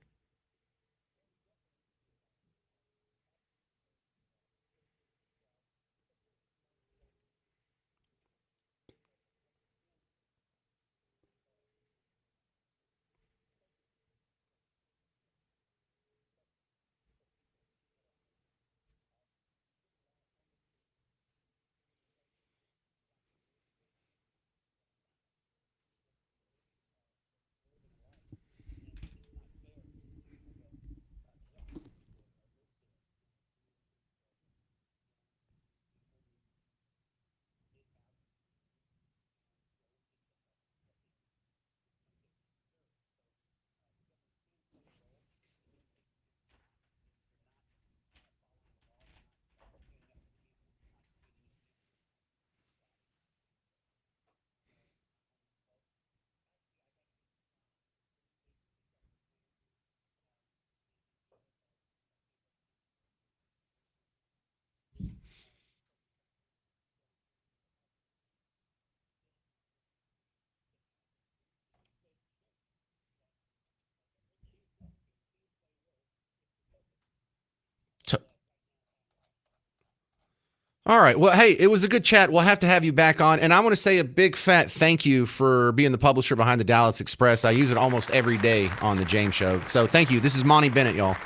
All right. Well, hey, it was a good chat. We'll have to have you back on. And I want to say a big fat thank you for being the publisher behind the Dallas Express. I use it almost every day on the James Show. So thank you. This is Monty Bennett, y'all.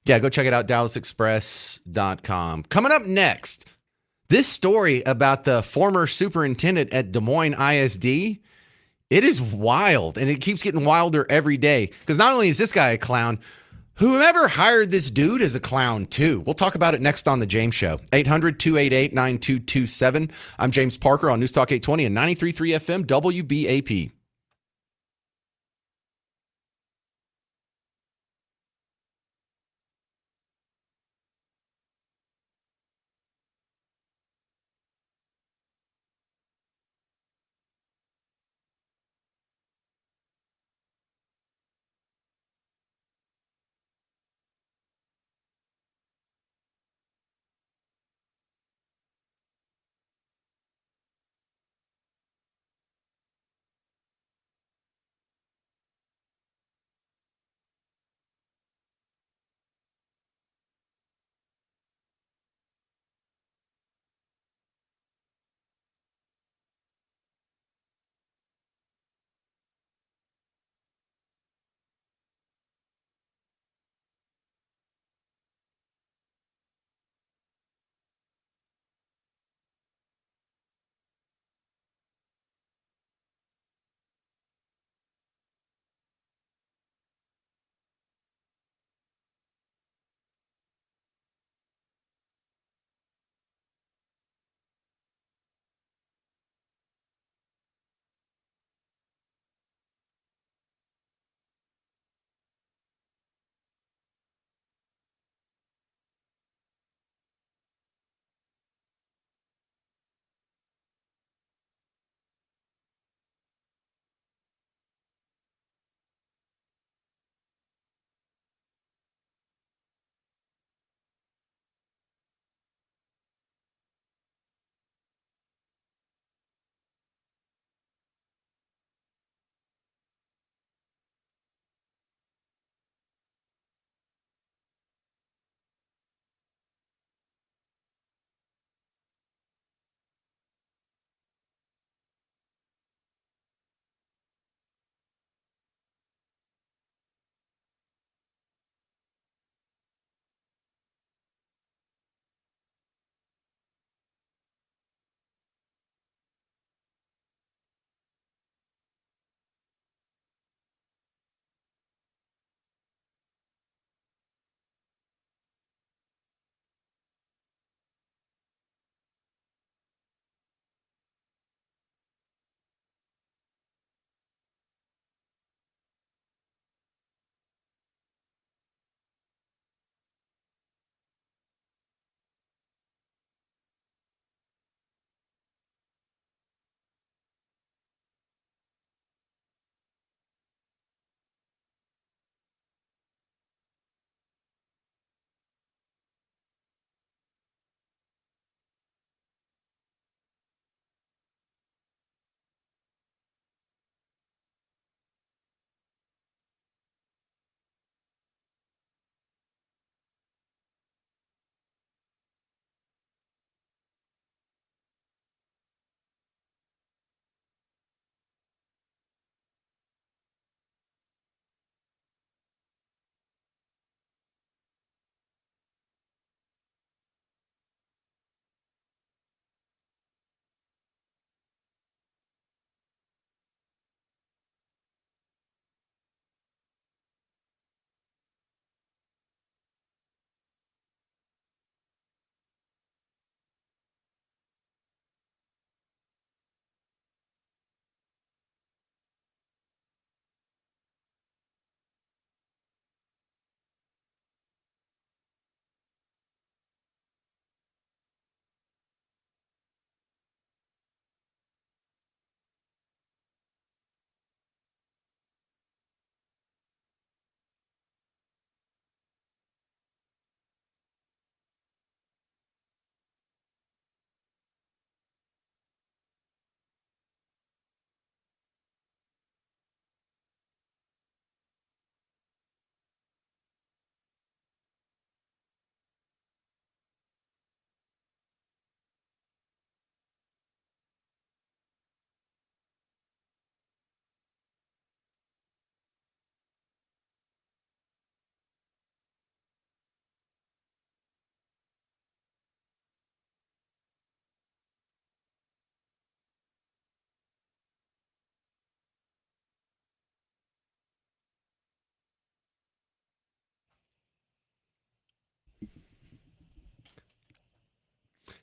Yeah, go check it out, dallasexpress.com. Coming up next, this story about the former superintendent at Des Moines ISD. It is wild, and it keeps getting wilder every day. Because not only is this guy a clown, whoever hired this dude is a clown too. We'll talk about it next on The James Show. 800-288-9227. I'm James Parker on News Talk 820 and 93.3 FM WBAP.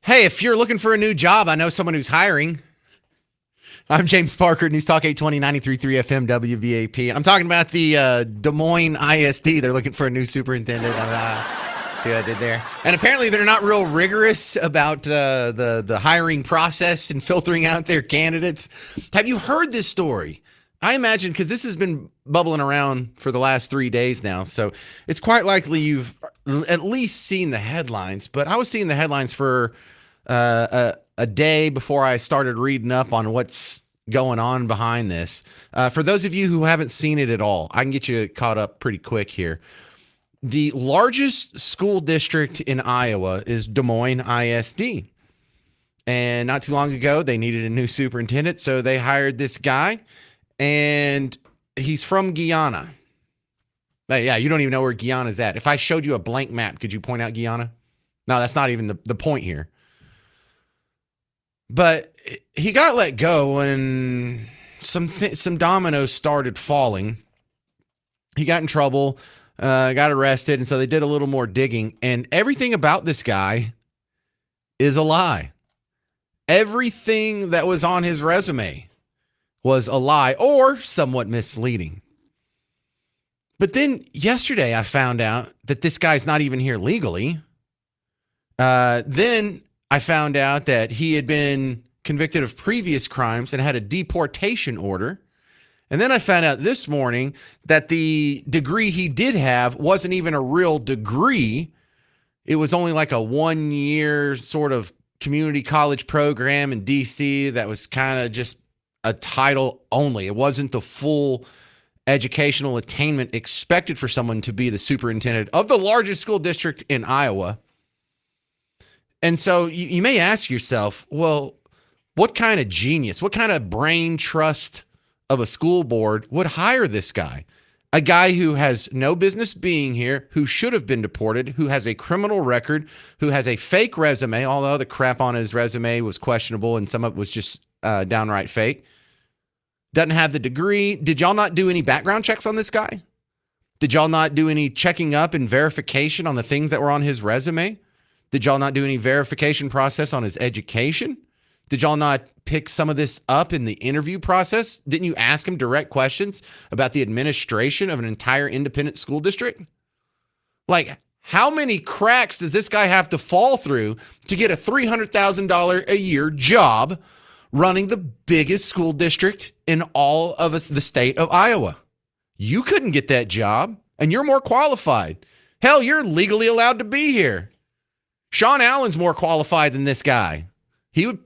Hey, if you're looking for a new job, I know someone who's hiring. I'm James Parker, News Talk 820, 93.3 FM, WBAP. I'm talking about the Des Moines ISD. They're looking for a new superintendent. See what I did there? And apparently they're not real rigorous about the hiring process and filtering out their candidates. Have you heard this story? I imagine, because this has been bubbling around for the last 3 days now, so it's quite likely you've at least seen the headlines. But I was seeing the headlines for a day before I started reading up on what's going on behind this. For those of you who haven't seen it at all, I can get you caught up pretty quick here. The largest school district in Iowa is Des Moines ISD. And not too long ago, they needed a new superintendent, so they hired this guy, and he's from Guyana. Yeah, you don't even know where Guyana is at. If I showed you a blank map, could you point out Guyana? No, that's not even the point here. But he got let go when some dominoes started falling. He got in trouble, got arrested, and so they did a little more digging. And everything about this guy is a lie. Everything that was on his resume was a lie or somewhat misleading. But then yesterday I found out that this guy's not even here legally. Then I found out that he had been convicted of previous crimes and had a deportation order. And then I found out this morning that the degree he did have wasn't even a real degree. It was only like a 1-year sort of community college program in DC that was kind of just a title only. It wasn't the full educational attainment expected for someone to be the superintendent of the largest school district in Iowa. And so you may ask yourself, well, what kind of genius, what kind of brain trust of a school board would hire this guy? A guy who has no business being here, who should have been deported, who has a criminal record, who has a fake resume, although the crap on his resume was questionable and some of it was just downright fake. Doesn't have the degree. Did y'all not do any background checks on this guy? Did y'all not do any checking up and verification on the things that were on his resume? Did y'all not do any verification process on his education? Did y'all not pick some of this up in the interview process? Didn't you ask him direct questions about the administration of an entire independent school district? Like, how many cracks does this guy have to fall through to get a $300,000 a year job running the biggest school district in all of the state of Iowa? You couldn't get that job, and you're more qualified. Hell, you're legally allowed to be here. Sean Allen's more qualified than this guy. He would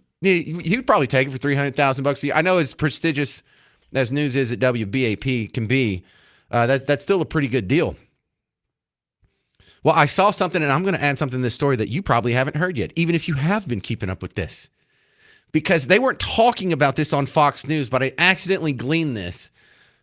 probably take it for $300,000 a year. I know as prestigious as news is at WBAP can be, that's still a pretty good deal. Well, I saw something, and I'm going to add something to this story that you probably haven't heard yet, even if you have been keeping up with this. Because they weren't talking about this on Fox News, but I accidentally gleaned this.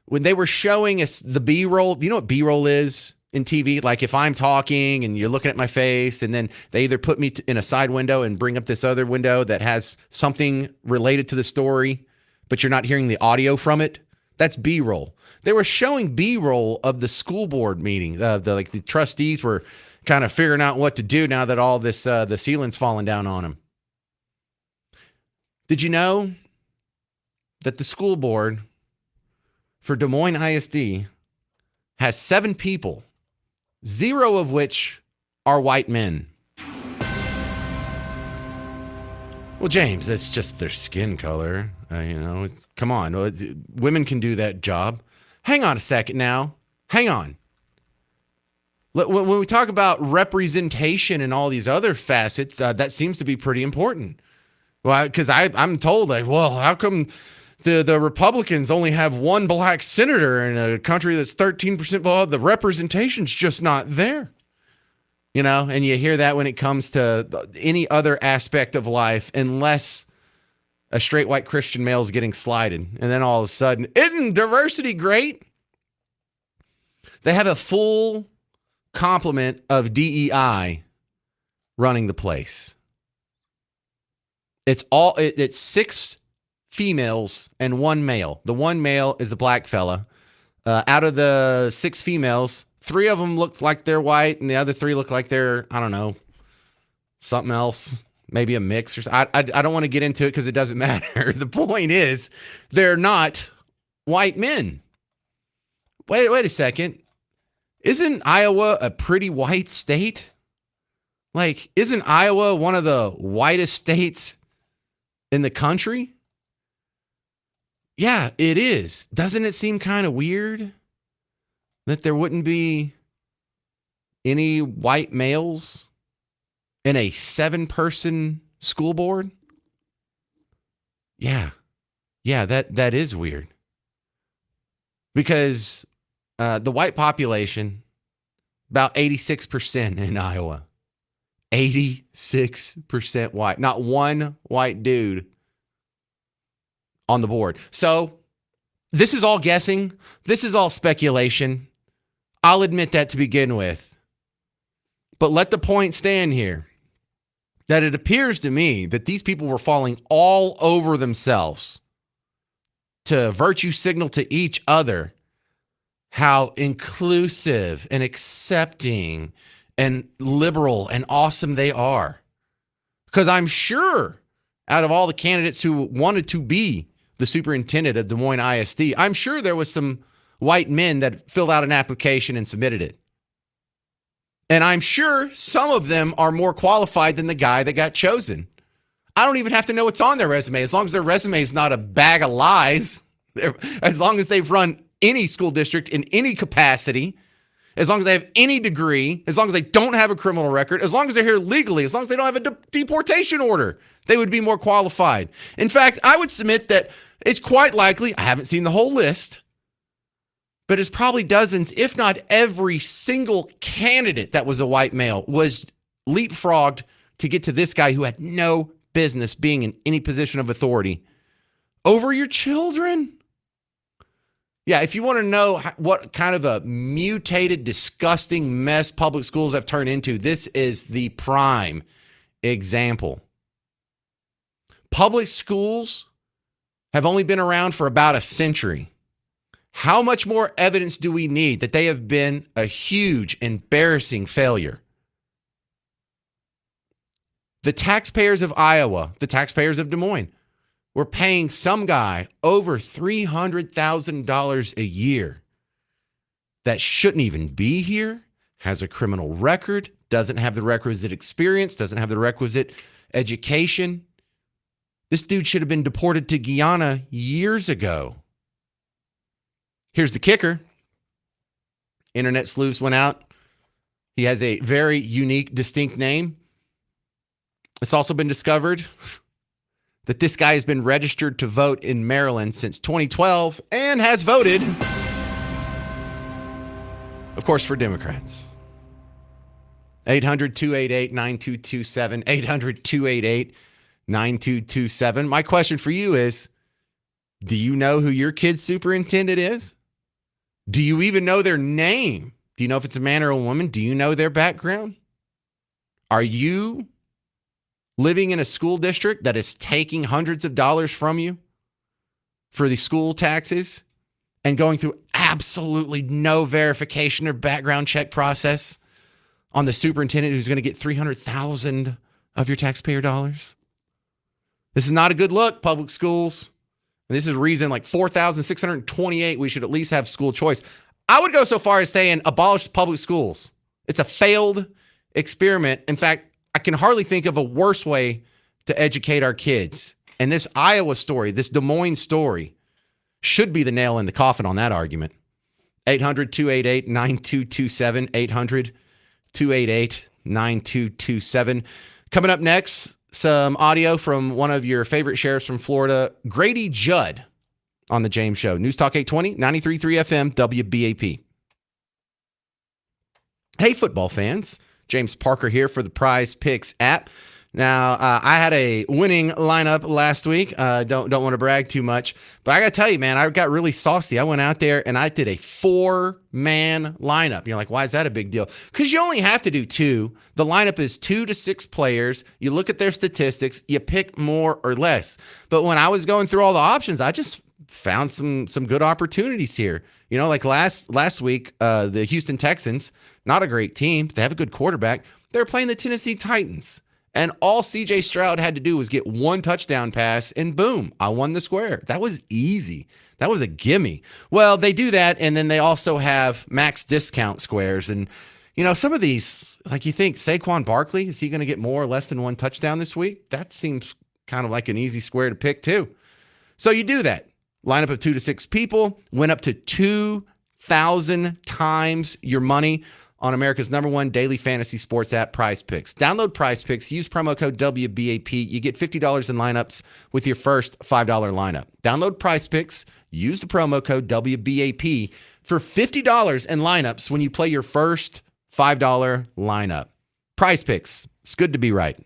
When they were showing us the B-roll, do you know what B-roll is in TV? Like if I'm talking and you're looking at my face, and then they either put me in a side window and bring up this other window that has something related to the story, but you're not hearing the audio from it. That's B-roll. They were showing B-roll of the school board meeting. The trustees were kind of figuring out what to do now that all this the ceiling's falling down on them. Did you know that the school board for Des Moines ISD has 7 people, 0 of which are white men? Well, James, that's just their skin color. Come on. Women can do that job. Hang on a second now. Hang on. When we talk about representation and all these other facets, that seems to be pretty important. Well, because I'm told, how come the Republicans only have 1 black senator in a country that's 13% below? The representation's just not there. And you hear that when it comes to any other aspect of life, unless a straight white Christian male is getting slighted. And then all of a sudden, isn't diversity great? They have a full complement of DEI running the place. It's 6 females and 1 male. The 1 male is a black fella. Out of the 6 females, 3 of them look like they're white, and the other 3 look like they're, I don't know, something else. maybe a mix. I don't want to get into it because it doesn't matter. The point is, they're not white men. Wait a second. Isn't Iowa a pretty white state? Like, isn't Iowa one of the whitest states in the country? Yeah, it is. Doesn't it seem kind of weird that there wouldn't be any white males in a 7-person school board? Yeah, that is weird. Because the white population, about 86% in Iowa. 86% white. Not one white dude on the board. So this is all guessing. This is all speculation. I'll admit that to begin with. But let the point stand here that it appears to me that these people were falling all over themselves to virtue signal to each other how inclusive and accepting and liberal and awesome they are. Because I'm sure out of all the candidates who wanted to be the superintendent of Des Moines ISD, I'm sure there was some white men that filled out an application and submitted it. And I'm sure some of them are more qualified than the guy that got chosen. I don't even have to know what's on their resume. As long as their resume is not a bag of lies, as long as they've run any school district in any capacity, as long as they have any degree, as long as they don't have a criminal record, as long as they're here legally, as long as they don't have a deportation order, they would be more qualified. In fact, I would submit that it's quite likely, I haven't seen the whole list, but it's probably dozens, if not every single candidate that was a white male was leapfrogged to get to this guy who had no business being in any position of authority over your children. Yeah, if you want to know what kind of a mutated, disgusting mess public schools have turned into, this is the prime example. Public schools have only been around for about a century. How much more evidence do we need that they have been a huge, embarrassing failure? The taxpayers of Iowa, the taxpayers of Des Moines, we're paying some guy over $300,000 a year that shouldn't even be here, has a criminal record, doesn't have the requisite experience, doesn't have the requisite education. This dude should have been deported to Guyana years ago. Here's the kicker. Internet sleuths went out. He has a very unique, distinct name. It's also been discovered that this guy has been registered to vote in Maryland since 2012 and has voted, of course, for Democrats. 800-288-9227, 800-288-9227. My question for you is, do you know who your kid's superintendent is? Do you even know their name? Do you know if it's a man or a woman? Do you know their background? Are you living in a school district that is taking hundreds of dollars from you for the school taxes and going through absolutely no verification or background check process on the superintendent who's going to get $300,000 of your taxpayer dollars? This is not a good look, public schools. And this is reason like 4,628 we should at least have school choice. I would go so far as saying abolish public schools. It's a failed experiment. In fact, I can hardly think of a worse way to educate our kids. And this Iowa story, this Des Moines story, should be the nail in the coffin on that argument. 800-288-9227, 800-288-9227. Coming up next, some audio from one of your favorite sheriffs from Florida, Grady Judd, on the James Show. News Talk 820, 93.3 FM, WBAP. Hey, football fans. James Parker here for the Prize Picks app. Now, I had a winning lineup last week. Don't want to brag too much, but I got to tell you, man, I got really saucy. I went out there and I did a 4-man lineup. You're like, why is that a big deal? Because you only have to do 2. The lineup is 2 to 6 players. You look at their statistics. You pick more or less. But when I was going through all the options, I just found some good opportunities here. You know, like last week, the Houston Texans, not a great team. They have a good quarterback. They're playing the Tennessee Titans. And all CJ Stroud had to do was get one touchdown pass, and boom, I won the square. That was easy. That was a gimme. Well, they do that, and then they also have max discount squares. And, some of these, like you think Saquon Barkley, is he going to get more or less than one touchdown this week? That seems kind of like an easy square to pick, too. So you do that. Lineup of 2 to 6 people, win up to 2,000 times your money on America's #1 daily fantasy sports app, Prize Picks. Download Prize Picks, use promo code WBAP. You get $50 in lineups with your first $5 lineup. Download Prize Picks, use the promo code WBAP for $50 in lineups when you play your first $5 lineup. Prize Picks, it's good to be right.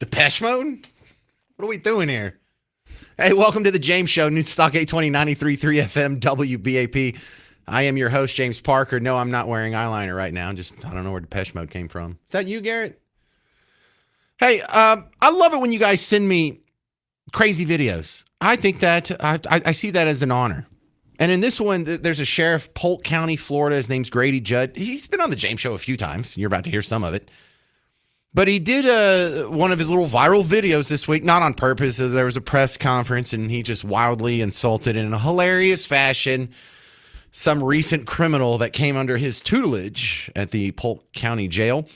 Depeche Mode? What are we doing here? Hey, welcome to the James Show, New Stock 820 93.3 FM WBAP. I am your host, James Parker. No, I'm not wearing eyeliner right now. I don't know where Depeche Mode came from. Is that you, Garrett? Hey, I love it when you guys send me crazy videos. I think that I see that as an honor. And in this one, there's a sheriff, Polk County, Florida. His name's Grady Judd. He's been on the James Show a few times. You're about to hear some of it. But he did one of his little viral videos this week, not on purpose. There was a press conference, and he just wildly insulted in a hilarious fashion some recent criminal that came under his tutelage at the Polk County Jail.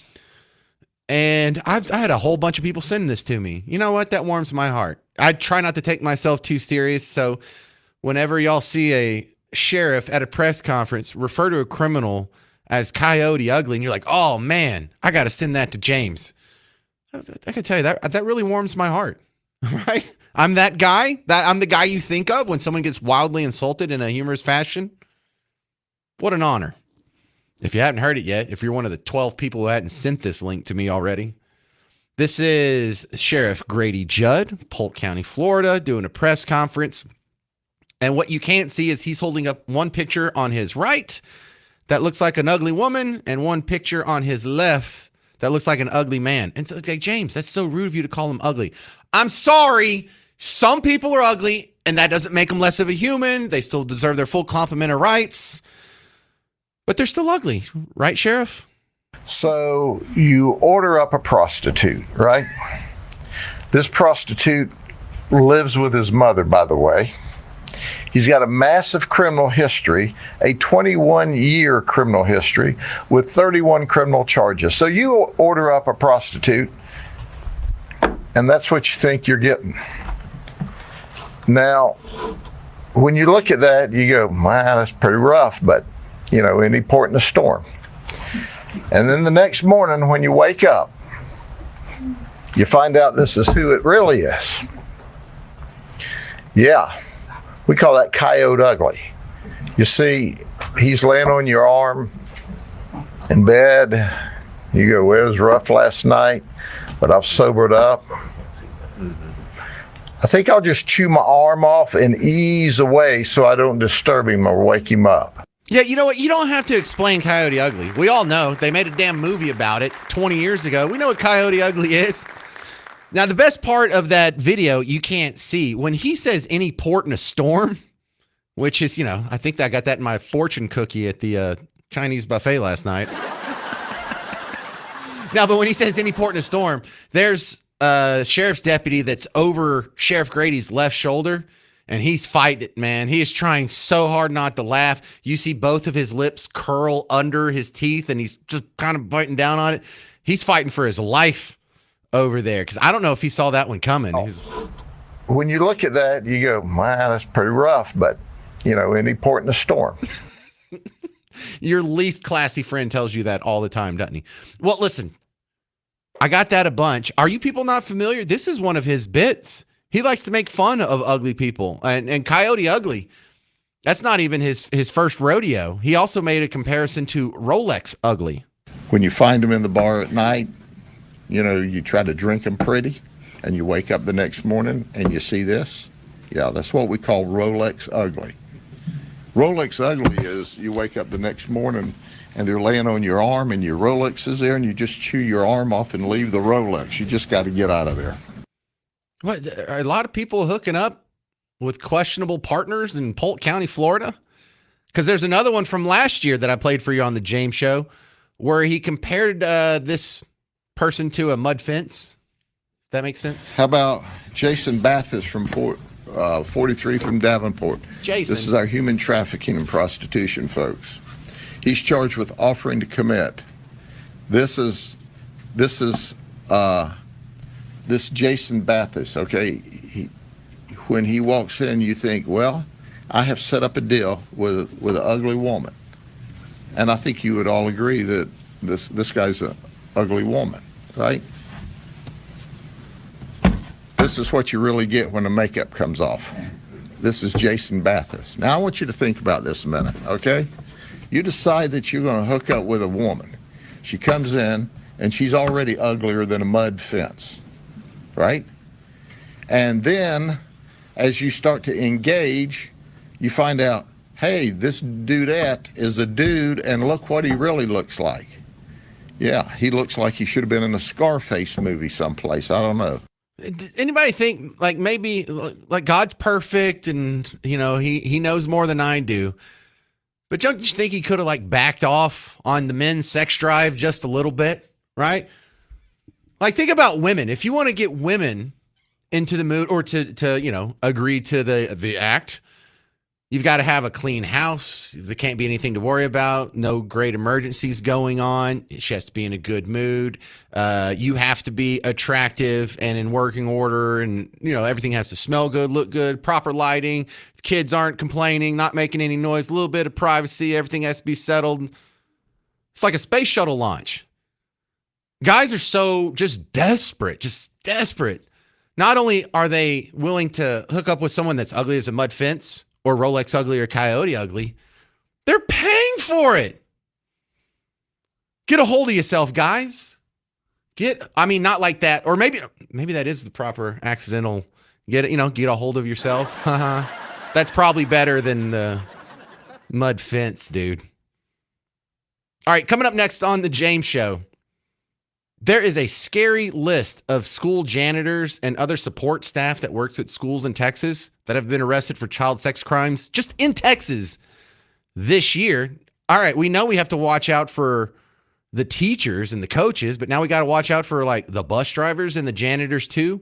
And I had a whole bunch of people sending this to me. You know what? That warms my heart. I try not to take myself too serious, so whenever y'all see a sheriff at a press conference refer to a criminal as Coyote Ugly, and you're like, oh man, I got to send that to James. I can tell you that really warms my heart, right? I'm that guy. I'm the guy you think of when someone gets wildly insulted in a humorous fashion. What an honor. If you haven't heard it yet, if you're one of the 12 people who hadn't sent this link to me already, this is Sheriff Grady Judd, Polk County, Florida, doing a press conference. And what you can't see is he's holding up one picture on his right that looks like an ugly woman and one picture on his left that looks like an ugly man. And so, like, James, that's so rude of you to call him ugly. I'm sorry. Some people are ugly, and that doesn't make them less of a human. They still deserve their full complement of rights. But they're still ugly, right, Sheriff? So you order up a prostitute, right? This prostitute lives with his mother, by the way. He's got a massive criminal history, a 21-year criminal history with 31 criminal charges. So you order up a prostitute, and that's what you think you're getting. Now, when you look at that, you go, man, that's pretty rough, but, you know, any port in a storm. And then the next morning when you wake up, you find out this is who it really is. Yeah. We call that Coyote Ugly. You see, he's laying on your arm in bed. You go, well, it was rough last night, but I've sobered up. I think I'll just chew my arm off and ease away so I don't disturb him or wake him up. Yeah, you know what? You don't have to explain Coyote Ugly. We all know. They made a damn movie about it 20 years ago. We know what Coyote Ugly is. Now, the best part of that video you can't see, when he says any port in a storm, which is, you know, I think I got that in my fortune cookie at the Chinese buffet last night. Now, but when he says any port in a storm, there's a sheriff's deputy that's over Sheriff Grady's left shoulder, and he's fighting it, man. He is trying so hard not to laugh. You see both of his lips curl under his teeth, and he's just kind of biting down on it. He's fighting for his life over there, because I don't know if he saw that one coming. When you look at that, you go, man, that's pretty rough, but, you know, any port in a storm. Your least classy friend tells you that all the time, doesn't he? Well, listen, I got that a bunch. Are you people not familiar? This is one of his bits. He likes to make fun of ugly people. And Coyote Ugly, that's not even his first rodeo. He also made a comparison to Rolex Ugly. When you find him in the bar at night, you know, you try to drink them pretty, and you wake up the next morning and you see this. Yeah, that's what we call Rolex Ugly. Rolex Ugly is you wake up the next morning and they're laying on your arm and your Rolex is there, and you just chew your arm off and leave the Rolex. You just got to get out of there. What, are a lot of people hooking up with questionable partners in Polk County, Florida? Because there's another one from last year that I played for you on the James Show where he compared this person to a mud fence. That makes sense? How about Jason Bathis from 43 from Davenport? Jason. This is our human trafficking and prostitution, folks. He's charged with offering to commit. This Jason Bathis, okay? When he walks in, you think, well, I have set up a deal with an ugly woman. And I think you would all agree that this guy's an ugly woman, right? This is what you really get when the makeup comes off. This is Jason Bathis. Now I want you to think about this a minute, okay? You decide that you're going to hook up with a woman. She comes in and she's already uglier than a mud fence. right? And then as you start to engage, you find out, hey, this dudette is a dude, and look what he really looks like. Yeah, he looks like he should have been in a Scarface movie someplace. I don't know. Anybody think like maybe like God's perfect and he knows more than I do, but don't you think he could have like backed off on the men's sex drive just a little bit, right? Like think about women. If you want to get women into the mood or to agree to the act, you've got to have a clean house. There can't be anything to worry about. No great emergencies going on. She has to be in a good mood. You have to be attractive and in working order, and everything has to smell good, look good, proper lighting. Kids aren't complaining, not making any noise. A little bit of privacy. Everything has to be settled. It's like a space shuttle launch. Guys are so just desperate. Not only are they willing to hook up with someone that's ugly as a mud fence or Rolex ugly or Coyote ugly, they're paying for it. Get a hold of yourself, guys. Not like that. Or maybe that is the proper accidental get a hold of yourself. That's probably better than the mud fence, dude. All right, coming up next on the James Show. There is a scary list of school janitors and other support staff that works at schools in Texas that have been arrested for child sex crimes just in Texas this year. All right, we know we have to watch out for the teachers and the coaches, but now we got to watch out for like the bus drivers and the janitors too.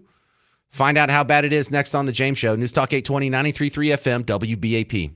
Find out how bad it is next on the James Show. News Talk 820, 93.3 FM, WBAP.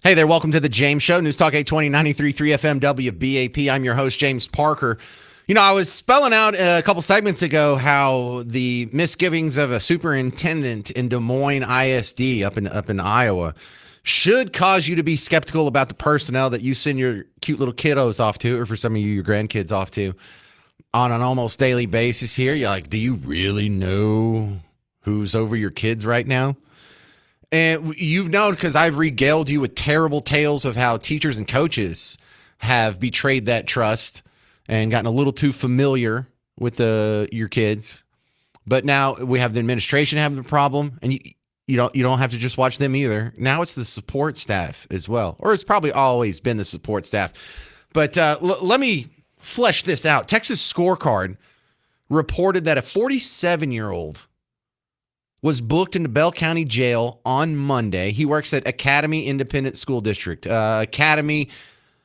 Hey there, welcome to the James Show, News Talk 820, 93.3 FM WBAP. I'm your host, James Parker. You know, I was spelling out a couple segments ago how the misgivings of a superintendent in Des Moines ISD up in Iowa should cause you to be skeptical about the personnel that you send your cute little kiddos off to, or for some of you, your grandkids off to, on an almost daily basis here. You're like, do you really know who's over your kids right now? And you've known, because I've regaled you with terrible tales of how teachers and coaches have betrayed that trust and gotten a little too familiar with your kids. But now we have the administration having the problem, and you don't have to just watch them either. Now it's the support staff as well, or it's probably always been the support staff. But let me flesh this out. Texas Scorecard reported that a 47-year-old was booked into Bell County Jail on Monday. He works at Academy Independent School District. Academy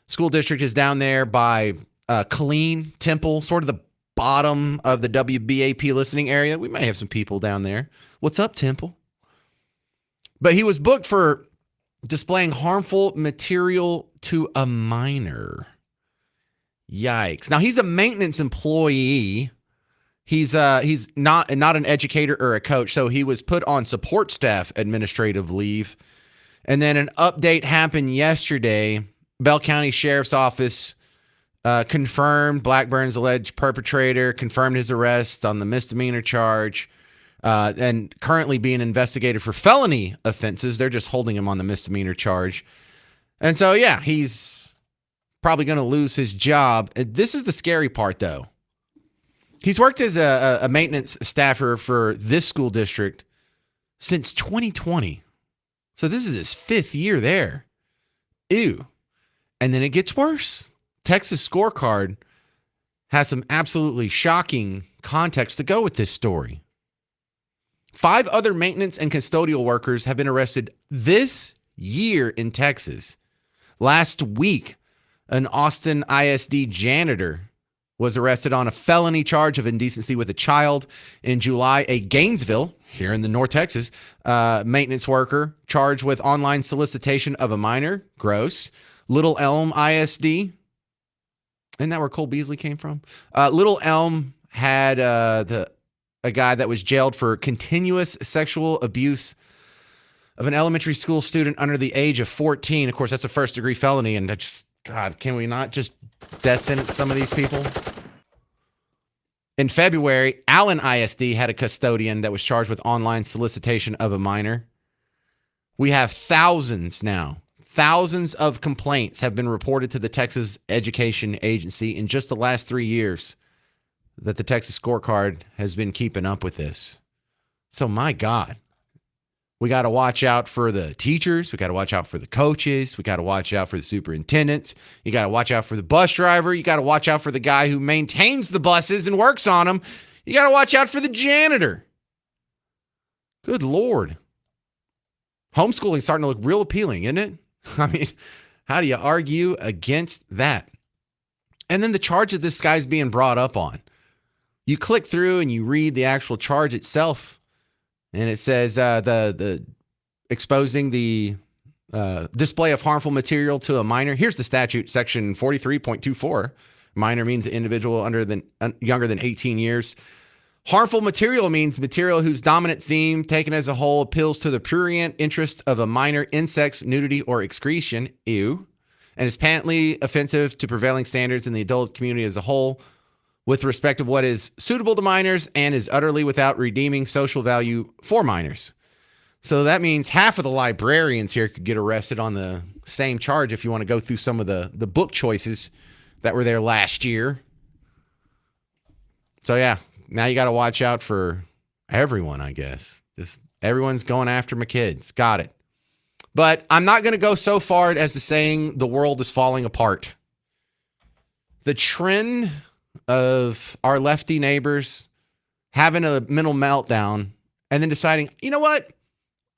School District is down there by Killeen, Temple, sort of the bottom of the WBAP listening area. We may have some people down there. What's up, Temple? But he was booked for displaying harmful material to a minor. Yikes. Now, he's a maintenance employee. He's not an educator or a coach, so he was put on support staff administrative leave. And then an update happened yesterday. Bell County Sheriff's Office confirmed Blackburn's alleged perpetrator, confirmed his arrest on the misdemeanor charge, and currently being investigated for felony offenses. They're just holding him on the misdemeanor charge. And so, yeah, he's probably going to lose his job. This is the scary part, though. He's worked as a maintenance staffer for this school district since 2020. So this is his 5th year there. Ew. And then it gets worse. Texas Scorecard has some absolutely shocking context to go with this story. 5 other maintenance and custodial workers have been arrested this year in Texas. Last week, an Austin ISD janitor was arrested on a felony charge of indecency with a child. In July, a Gainesville, here in the North Texas, maintenance worker charged with online solicitation of a minor. Gross. Little Elm ISD. Isn't that where Cole Beasley came from? Little Elm had a guy that was jailed for continuous sexual abuse of an elementary school student under the age of 14. Of course, that's a first-degree felony, and God, can we not just death sentence some of these people? In February, Allen ISD had a custodian that was charged with online solicitation of a minor. We have thousands now. Thousands of complaints have been reported to the Texas Education Agency in just the last 3 years that the Texas Scorecard has been keeping up with this. So, my God. We got to watch out for the teachers. We got to watch out for the coaches. We got to watch out for the superintendents. You got to watch out for the bus driver. You got to watch out for the guy who maintains the buses and works on them. You got to watch out for the janitor. Good Lord. Homeschooling's starting to look real appealing, isn't it? I mean, how do you argue against that? And then the charge that this guy's being brought up on. You click through and you read the actual charge itself. And it says the exposing the display of harmful material to a minor. Here's the statute, section 43.24. Minor means individual younger than 18 years. Harmful material means material whose dominant theme, taken as a whole, appeals to the prurient interest of a minor in sex, nudity, or excretion. Ew. And is patently offensive to prevailing standards in the adult community as a whole, with respect to what is suitable to minors, and is utterly without redeeming social value for minors. So that means half of the librarians here could get arrested on the same charge if you want to go through some of the book choices that were there last year. So yeah, now you got to watch out for everyone, I guess. Just everyone's going after my kids. Got it. But I'm not going to go so far as to saying the world is falling apart. The trend of our lefty neighbors having a mental meltdown and then deciding, you know what?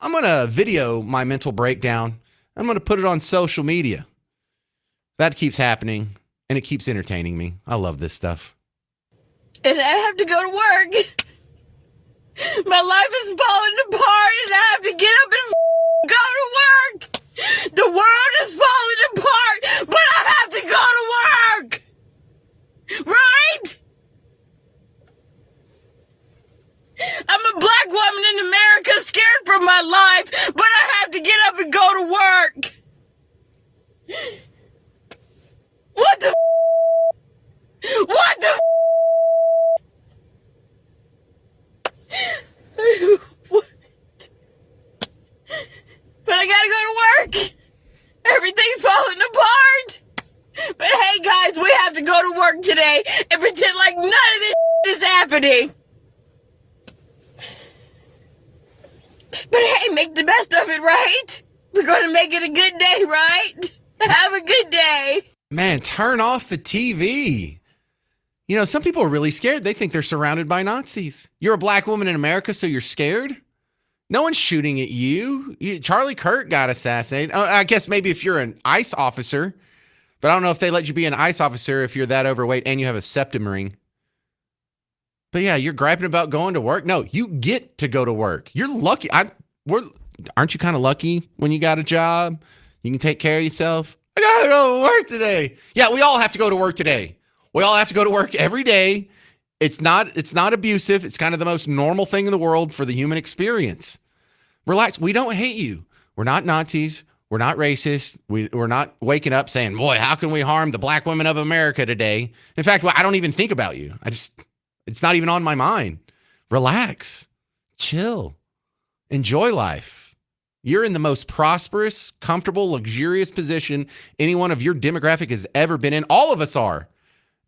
I'm going to video my mental breakdown. I'm going to put it on social media. That keeps happening, and it keeps entertaining me. I love this stuff. And I have to go to work. My life is falling apart, and I have to get up and go to work. The world is falling apart, but I have to go to work. Right? I'm a black woman in America, scared for my life, but I have to get up and go to work. What the What the What? But I gotta go to work. Everything's falling apart. But hey, guys, we have to go to work today and pretend like none of this is happening. But hey, make the best of it, right? We're going to make it a good day, right? Have a good day. Man, turn off the TV. You know, some people are really scared. They think they're surrounded by Nazis. You're a black woman in America, so you're scared? No one's shooting at you. Charlie Kirk got assassinated. I guess maybe if you're an ICE officer, but I don't know if they let you be an ICE officer if you're that overweight and you have a septum ring. But yeah, you're griping about going to work. No, you get to go to work. You're lucky. Aren't you kind of lucky when you got a job? You can take care of yourself. I gotta go to work today. Yeah, we all have to go to work today. We all have to go to work every day. It's not abusive. It's kind of the most normal thing in the world for the human experience. Relax. We don't hate you. We're not Nazis. We're not racist. We're not waking up saying, boy, how can we harm the black women of America today? In fact, I don't even think about you. It's not even on my mind. Relax. Chill. Enjoy life. You're in the most prosperous, comfortable, luxurious position anyone of your demographic has ever been in. All of us are.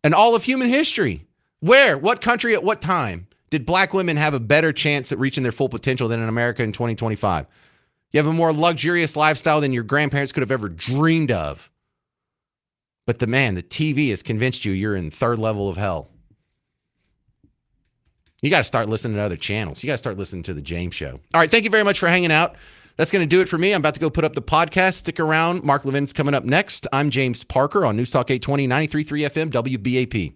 And all of human history. Where? What country at what time did black women have a better chance at reaching their full potential than in America in 2025? You have a more luxurious lifestyle than your grandparents could have ever dreamed of. But the TV has convinced you you're in third level of hell. You got to start listening to other channels. You got to start listening to The James Show. All right, thank you very much for hanging out. That's going to do it for me. I'm about to go put up the podcast. Stick around. Mark Levin's coming up next. I'm James Parker on News Talk 820, 93.3 FM, WBAP.